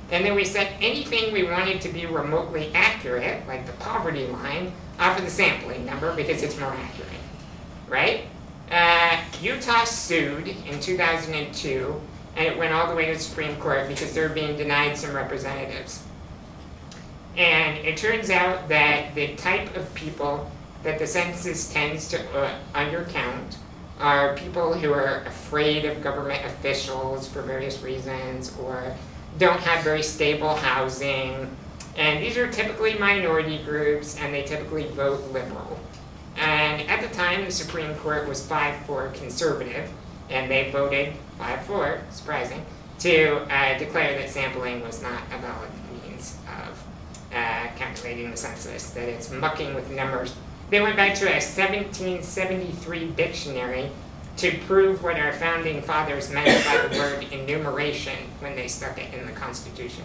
And then we set anything we wanted to be remotely accurate, like the poverty line, off of the sampling number because it's more accurate, right? Utah sued in 2002, and it went all the way to the Supreme Court because they were being denied some representatives. And it turns out that the type of people that the census tends to undercount are people who are afraid of government officials for various reasons, or don't have very stable housing. And these are typically minority groups, and they typically vote liberal. And at the time, the Supreme Court was 5-4 conservative, and they voted 5-4, surprising, to declare that sampling was not a valid means of calculating the census, that it's mucking with numbers. They went back to a 1773 dictionary to prove what our founding fathers meant by the word enumeration when they stuck it in the Constitution.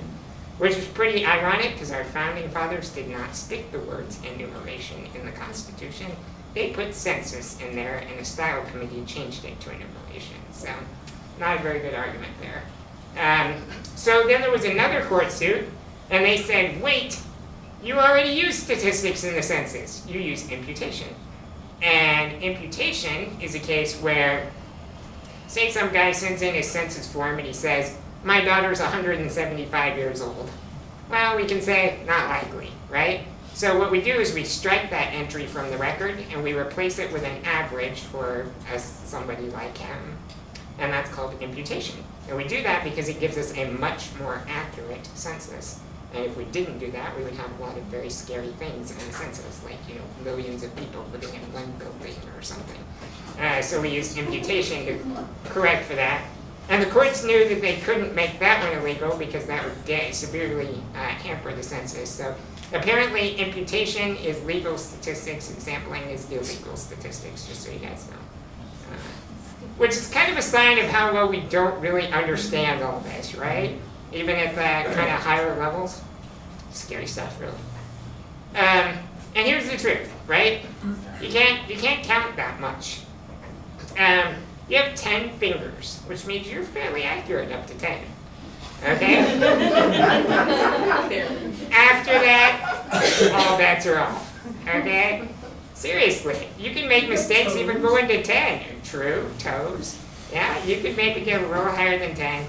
Which is pretty ironic because our founding fathers did not stick the words enumeration in the Constitution. They put census in there, and a style committee changed it to enumeration. So, not a very good argument there. So then there was another court suit, and they said, wait, you already use statistics in the census. You use imputation. And imputation is a case where, say some guy sends in his census form and he says, my daughter's 175 years old. Well, we can say, not likely, right? So what we do is we strike that entry from the record and we replace it with an average for somebody like him. And that's called imputation. And we do that because it gives us a much more accurate census. And if we didn't do that, we would have a lot of very scary things in the census, like, millions of people living in one building or something. So we used imputation to correct for that. And the courts knew that they couldn't make that one illegal because that would severely hamper the census. So apparently imputation is legal statistics and sampling is illegal statistics, just so you guys know. Which is kind of a sign of how well we don't really understand all this, right? Even at the kind of higher levels. Scary stuff, really. And here's the truth, right? You can't count that much. You have 10 fingers, which means you're fairly accurate up to 10. Okay? After that, all bets are off. Okay? Seriously, you can make mistakes even going to 10. True, toes. Yeah, you could maybe get a little higher than 10.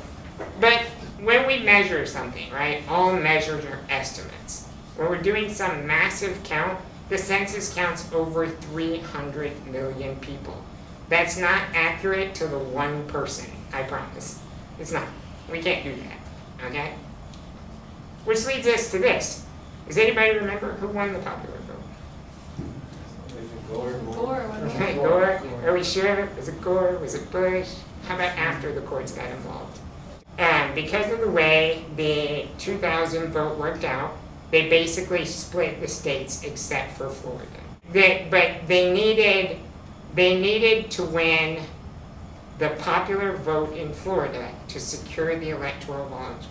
But when we measure something, right, all measures are estimates. When we're doing some massive count, the census counts over 300 million people. That's not accurate to the one person, I promise. It's not. We can't do that, okay? Which leads us to this. Does anybody remember who won the popular vote? Gore. Okay, Gore. Are we sure? Was it Gore? Was it Bush? How about after the courts got involved? Because of the way the 2000 vote worked out, they basically split the states except for Florida. But they needed to win the popular vote in Florida to secure the electoral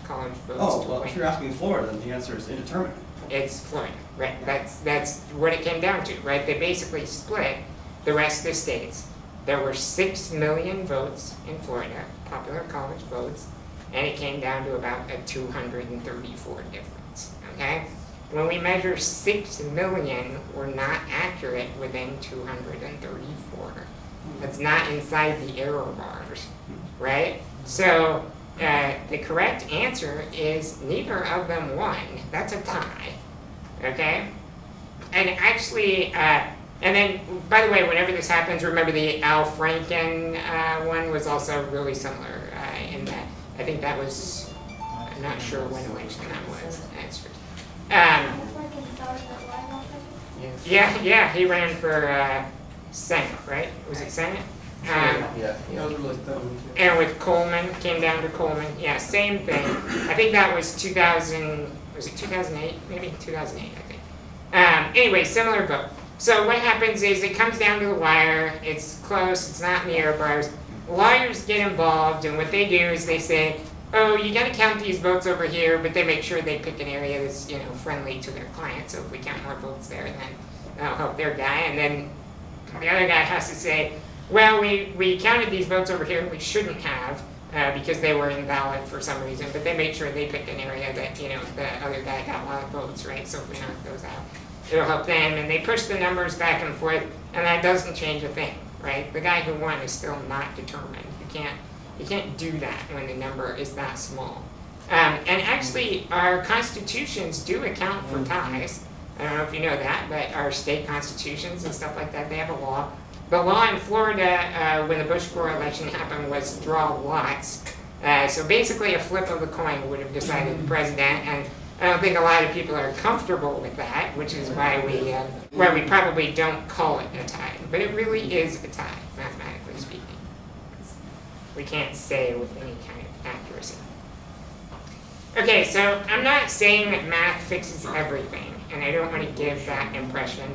college votes Oh, to well, win. if you're asking Florida, then the answer is indeterminate. It's Florida, right? That's what it came down to, right? They basically split the rest of the states. There were 6 million votes in Florida, popular college votes, and it came down to about a 234 difference, okay? When we measure 6 million, we're not accurate within 234. That's not inside the error bars, right? So the correct answer is neither of them won. That's a tie, okay? And actually, and then, by the way, whenever this happens, remember the Al Franken one was also really similar in that. I think that was, I'm not sure when election that was. Yeah, he ran for Senate, right? Was it Senate? Yeah. Those are really dumb. And with Coleman, came down to Coleman. Yeah, same thing. I think that was 2000, was it 2008? Maybe 2008, I think. Anyway, similar vote. So what happens is it comes down to the wire, it's close, it's not in the error bars. Lawyers get involved, and what they do is they say, oh, you gotta count these votes over here, but they make sure they pick an area that's, friendly to their client, so if we count more votes there, then that'll help their guy, and then the other guy has to say, well, we counted these votes over here, we shouldn't have, because they were invalid for some reason, but they made sure they picked an area that, the other guy got a lot of votes, right, so if we knock those out, it'll help them, and they push the numbers back and forth, and that doesn't change a thing, right? The guy who won is still not determined. You can't do that when the number is that small. And actually, our constitutions do account for ties. I don't know if you know that, but our state constitutions and stuff like that, they have a law. The law in Florida, when the Bush-Gore election happened, was draw lots. So basically, a flip of the coin would have decided the president, and I don't think a lot of people are comfortable with that, which is why we probably don't call it a tie. But it really is a tie, mathematically speaking. We can't say with any kind of accuracy. Okay, so I'm not saying that math fixes everything, and I don't want to give that impression.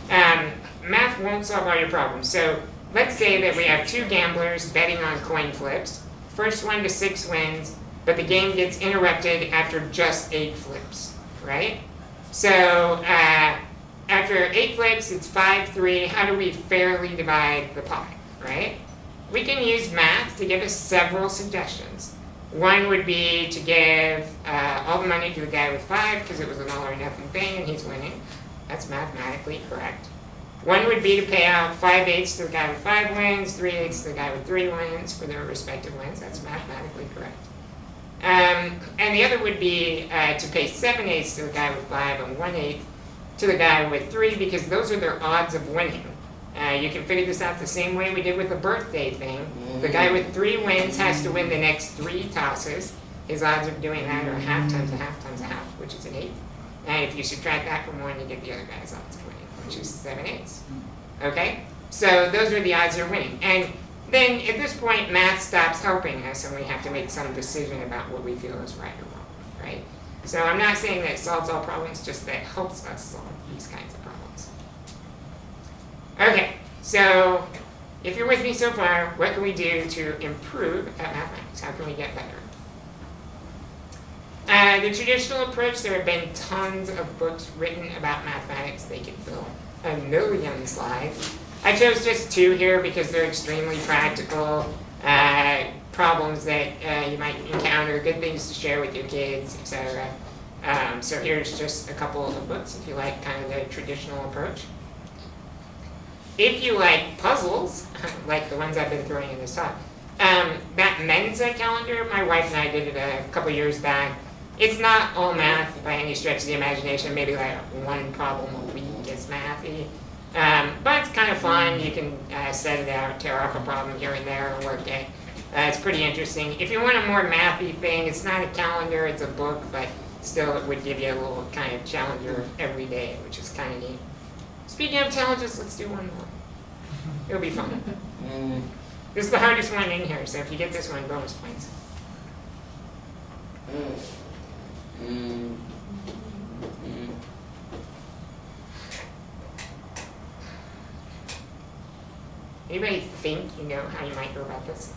Math won't solve all your problems. So let's say that we have 2 gamblers betting on coin flips. First 1 to 6 wins, but the game gets interrupted after just 8 flips, right? So after 8 flips, it's 5-3. How do we fairly divide the pie, right? We can use math to give us several suggestions. One would be to give all the money to the guy with 5 because it was an all or nothing thing and he's winning. That's mathematically correct. One would be to pay out 5/8 to the guy with 5 wins, 3/8 to the guy with 3 wins for their respective wins. That's mathematically correct. And the other would be to pay 7/8 to the guy with 5 and 1/8 to the guy with 3 because those are their odds of winning. You can figure this out the same way we did with the birthday thing. The guy with 3 wins has to win the next 3 tosses. His odds of doing that are half times a half times a half, which is an 8. And if you subtract that from 1, you get the other guy's odds of winning, which is 7/8. Okay? So those are the odds of winning. And then at this point, math stops helping us and we have to make some decision about what we feel is right or wrong, right? So I'm not saying that it solves all problems, just that it helps us solve these kinds of problems. Okay, so if you're with me so far, what can we do to improve at mathematics? How can we get better? The traditional approach, there have been tons of books written about mathematics. They can fill a million slides. I chose just 2 here because they're extremely practical problems that you might encounter, good things to share with your kids, etc. So here's just a couple of books if you like kind of the traditional approach. If you like puzzles, like the ones I've been throwing in this talk, that Mensa calendar, my wife and I did it a couple years back. It's not all math by any stretch of the imagination, maybe like 1 problem a week is mathy. But it's kind of fun. You can set it out, tear off a problem here and there, and work it. It's pretty interesting. If you want a more mathy thing, it's not a calendar, it's a book, but still it would give you a little kind of challenger every day, which is kind of neat. Speaking of challenges, let's do one more. It'll be fun. This is the hardest one in here, so if you get this one, bonus points. Anybody think you know how you might go about this?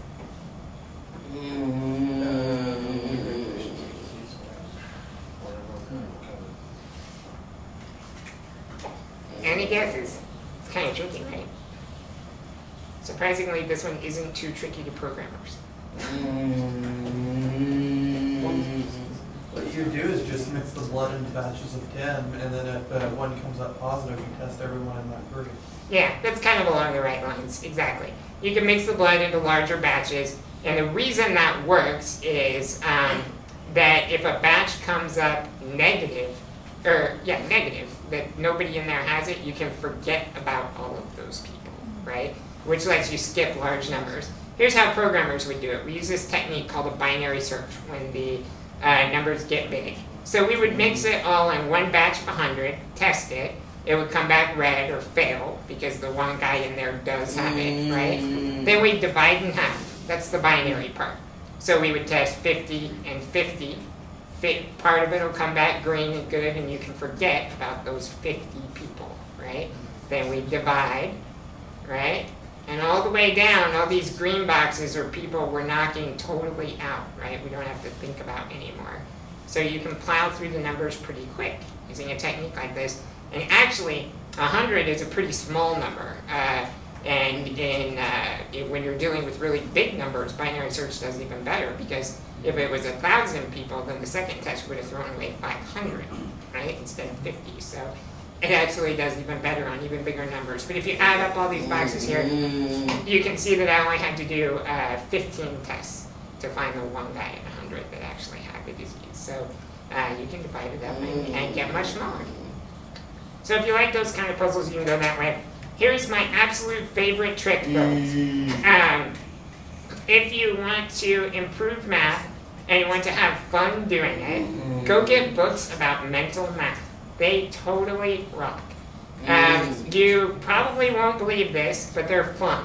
Any guesses? It's kind of tricky, right? Surprisingly, this one isn't too tricky to programmers. What you do is just mix the blood into batches of 10, and then if one comes up positive, you test everyone in that group. Yeah, that's kind of along the right lines, exactly. You can mix the blood into larger batches, and the reason that works is that if a batch comes up negative, that nobody in there has it, you can forget about all of those people, right? Which lets you skip large numbers. Here's how programmers would do it. We use this technique called a binary search when the numbers get big. So we would mix it all in one batch of 100, test it. It would come back red or fail because the one guy in there does have it, right? Then we divide in half. That's the binary part. So we would test 50 and 50. Part of it will come back green and good, and you can forget about those 50 people, right? Then we divide, right? And all the way down, all these green boxes are people we're knocking totally out, right? We don't have to think about anymore. So you can plow through the numbers pretty quick using a technique like this. And actually, 100 is a pretty small number. When you're dealing with really big numbers, binary search does even better, because if it was 1,000 people, then the second test would have thrown away 500, right, instead of 50. So it actually does even better on even bigger numbers. But if you add up all these boxes here, you can see that I only had to do 15 tests to find the one guy in 100 that actually had the disease. So you can divide it up and get much smaller. So if you like those kind of puzzles, you can go that way. Here's my absolute favorite trick, though. If you want to improve math and you want to have fun doing it, go get books about mental math. They totally rock. You probably won't believe this, but they're fun.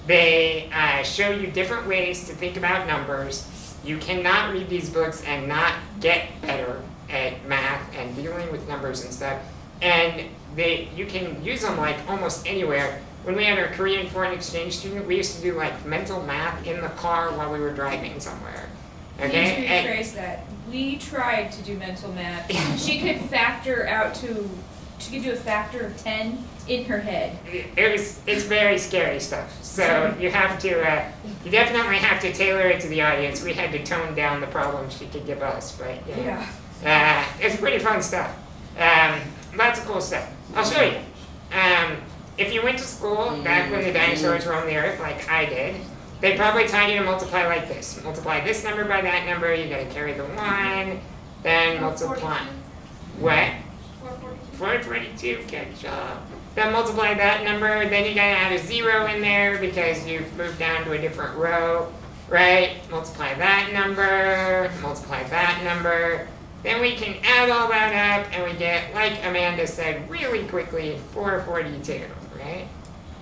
They show you different ways to think about numbers. You cannot read these books and not get better at math and dealing with numbers and stuff. And you can use them like almost anywhere. When we had our Korean foreign exchange student, we used to do like mental math in the car while we were driving somewhere. Okay? Let me rephrase that. We tried to do mental math. She could factor out to, she could do a factor of 10 in her head. It's very scary stuff. So you have to, you definitely have to tailor it to the audience. We had to tone down the problems she could give us, but it's pretty fun stuff. Lots of cool stuff. I'll show you. If you went to school back when the dinosaurs roamed the earth like I did, they probably taught you to multiply like this. Multiply this number by that number, you gotta carry the 1, then multiply. What? 442, good job. Then multiply that number, then you gotta add a 0 in there because you've moved down to a different row, right? Multiply that number, multiply that number. Then we can add all that up and we get, like Amanda said really quickly, 442, right?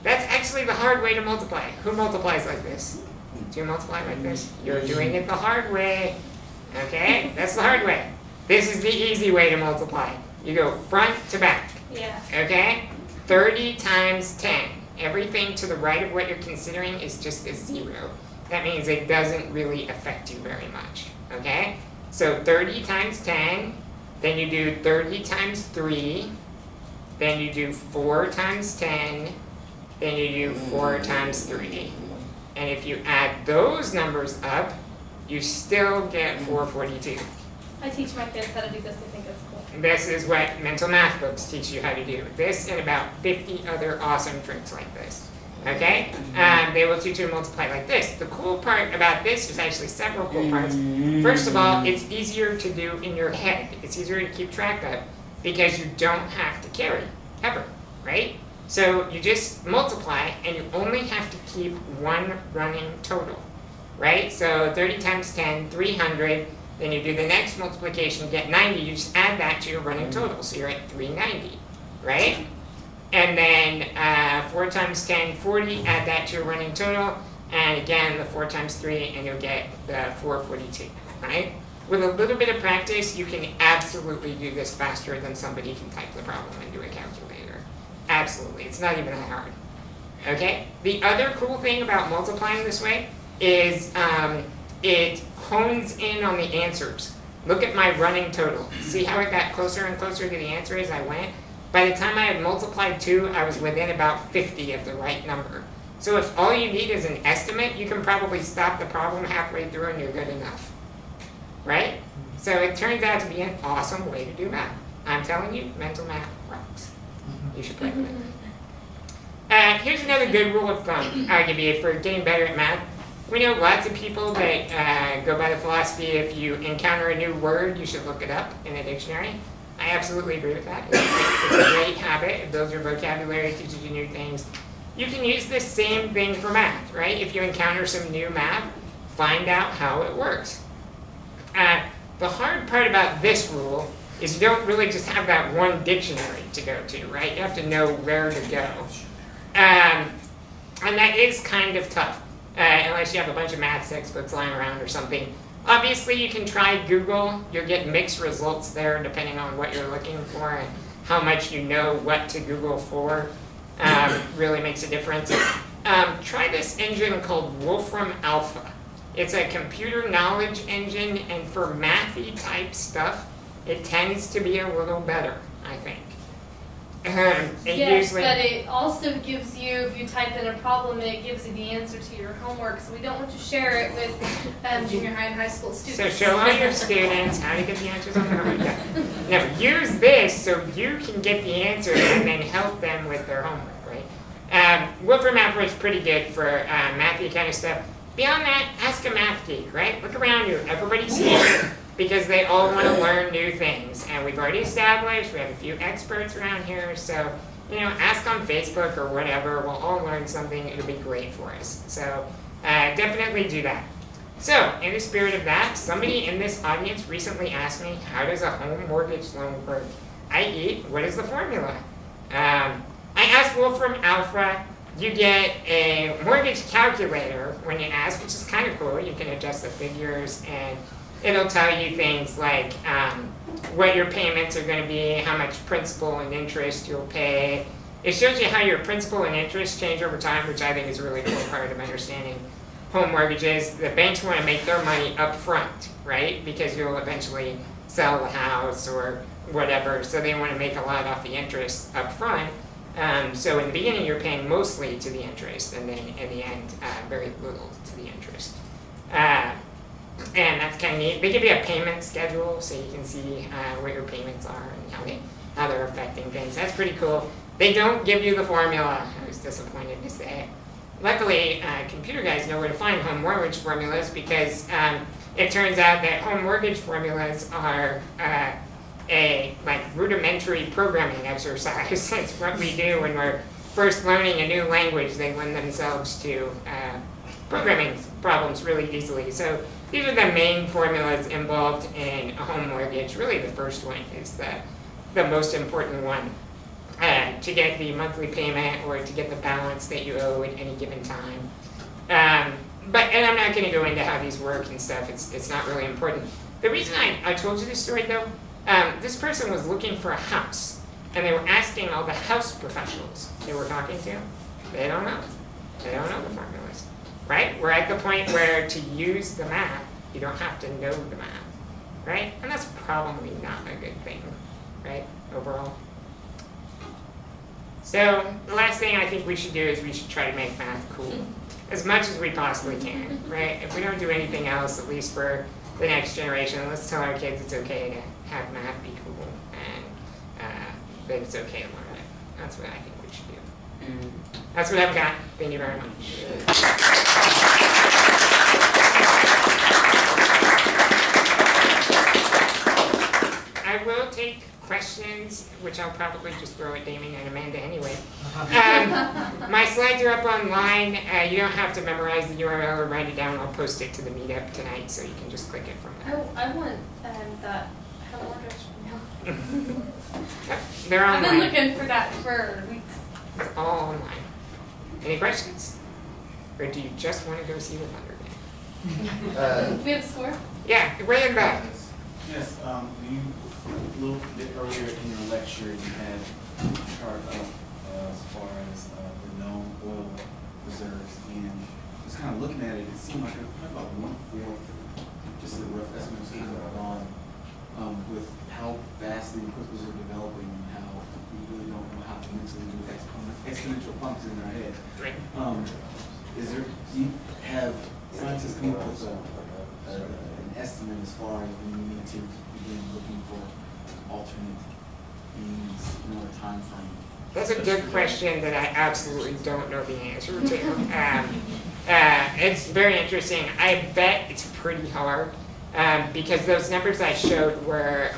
That's actually the hard way to multiply. Who multiplies like this? Do you multiply like this? You're doing it the hard way, okay? That's the hard way. This is the easy way to multiply. You go front to back, okay? 30 times 10. Everything to the right of what you're considering is just a 0. That means it doesn't really affect you very much, okay? So 30 times 10, then you do 30 times 3, then you do 4 times 10, then you do 4 times 3. And if you add those numbers up, you still get 442. I teach my kids how to do this. They think it's cool. This is what mental math books teach you how to do. This and about 50 other awesome tricks like this. Okay? They will teach you to multiply like this. The cool part about this is actually several cool parts. First of all, it's easier to do in your head. It's easier to keep track of because you don't have to carry, ever, right? So you just multiply and you only have to keep one running total, right? So 30 times 10, 300. Then you do the next multiplication, get 90. You just add that to your running total. So you're at 390, right? And then 4 times 10, 40, add that to your running total, and again, the 4 times 3, and you'll get the 442, right? With a little bit of practice, you can absolutely do this faster than somebody can type the problem into a calculator. Absolutely, it's not even that hard. Okay? The other cool thing about multiplying this way is it hones in on the answers. Look at my running total. See how it got closer and closer to the answer as I went? By the time I had multiplied 2, I was within about 50 of the right number. So if all you need is an estimate, you can probably stop the problem halfway through and you're good enough. Right? So it turns out to be an awesome way to do math. I'm telling you, mental math rocks. You should play with it. Here's another good rule of thumb I'll give you for getting better at math. We know lots of people that go by the philosophy if you encounter a new word, you should look it up in a dictionary. I absolutely agree with that. It's a great habit. It builds your vocabulary, teaches you new things. You can use the same thing for math, right? If you encounter some new math, find out how it works. The hard part about this rule is you don't really just have that one dictionary to go to, right? You have to know where to go. And that is kind of tough, unless you have a bunch of math textbooks lying around or something. Obviously, you can try Google. You'll get mixed results there depending on what you're looking for and how much you know what to Google for. Really makes a difference. Try this engine called Wolfram Alpha. It's a computer knowledge engine, and for mathy type stuff, it tends to be a little better, I think. Yes, but it also gives you, if you type in a problem, it gives you the answer to your homework. So we don't want to share it with junior high and high school students. So show all your students how to get the answers on the homework. Now use this so you can get the answer and then help them with their homework, right? Wolfram Alpha is pretty good for mathy kind of stuff. Beyond that, ask a math geek, right? Look around you. Everybody's here because they all want to learn new things. And we've already established we have a few experts around here. So, ask on Facebook or whatever. We'll all learn something. It'll be great for us. So, definitely do that. So, in the spirit of that, somebody in this audience recently asked me, how does a home mortgage loan work? i.e., what is the formula? I asked Wolfram Alpha. You get a mortgage calculator when you ask, which is kind of cool. You can adjust the figures, and it'll tell you things like what your payments are going to be, how much principal and interest you'll pay. It shows you how your principal and interest change over time, which I think is a really cool part of understanding home mortgages. The banks want to make their money up front, right? Because you'll eventually sell the house or whatever, so they want to make a lot off the interest up front. So in the beginning, you're paying mostly to the interest, and then in the end, very little to the interest. And that's kind of neat. They give you a payment schedule, so you can see what your payments are and how they're affecting things. That's pretty cool. They don't give you the formula. I was disappointed to say it. Luckily, computer guys know where to find home mortgage formulas because it turns out that home mortgage formulas are a rudimentary programming exercise. That's what we do when we're first learning a new language. They lend themselves to programming problems really easily. So these are the main formulas involved in a home mortgage. Really the first one is the most important one. To get the monthly payment or to get the balance that you owe at any given time. And I'm not going to go into how these work and stuff. It's not really important. The reason I told you this story though, this person was looking for a house, and they were asking all the house professionals they were talking to. They don't know. They don't know the formulas, right? We're at the point where to use the math, you don't have to know the math, right? And that's probably not a good thing, right, overall. So the last thing I think we should do is we should try to make math cool as much as we possibly can, right? If we don't do anything else, at least for the next generation, let's tell our kids it's okay to have math be cool and that it's okay to learn it. That's what I think we should do. That's what I've got. Thank you very much. I will take questions, which I'll probably just throw at Damien and Amanda anyway. My slides are up online. You don't have to memorize the URL or write it down. I'll post it to the meetup tonight, so you can just click it from there. I want that. How order from now? They're online. I've been looking for that for weeks. It's all online. Any questions? Or do you just want to go see the Thunder game? Do we have a score? Yeah, way in back. Yes, you a little bit earlier in your lecture, you had a chart of as far as the known oil reserves, and just kind of looking at it, it seemed like about 1/4, just a rough estimate, was kind of gone with how fast and quickly we're developing, and how we really don't know how to mentally do exponential functions in our head. Do you have scientists come up with an estimate as far as when we need to begin looking for alternate means, a time frame? That's a good question that I absolutely don't know the answer to. It's very interesting. I bet it's pretty hard because those numbers I showed were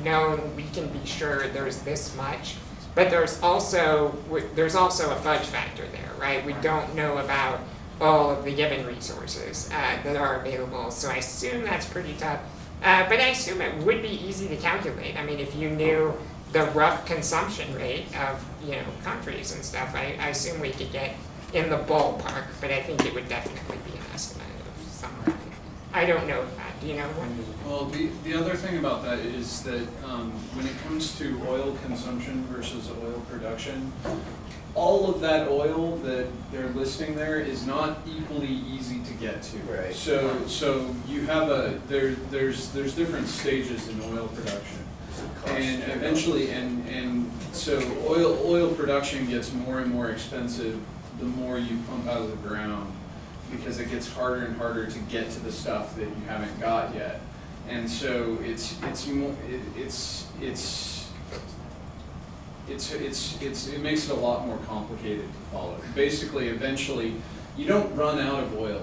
known. We can be sure there's this much, but there's also a fudge factor there, right? We don't know about all of the given resources that are available, so I assume that's pretty tough. But I assume it would be easy to calculate. I mean, if you knew the rough consumption rate of countries and stuff, I assume we could get in the ballpark. But I think it would definitely be an estimate of somewhere. I don't know that. Do you know what? Well, the other thing about that is that when it comes to oil consumption versus oil production, all of that oil that they're listing there is not equally easy to get to. Right. So you have there's different stages in oil production. And eventually, and so oil production gets more and more expensive the more you pump out of the ground, because it gets harder and harder to get to the stuff that you haven't got yet. And so it makes it a lot more complicated to follow. Basically, eventually, you don't run out of oil.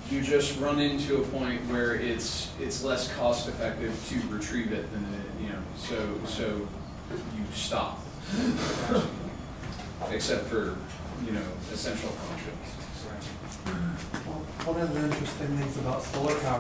You just run into a point where it's less cost effective to retrieve it than so you stop. Except for essential functions. One of the interesting things about solar power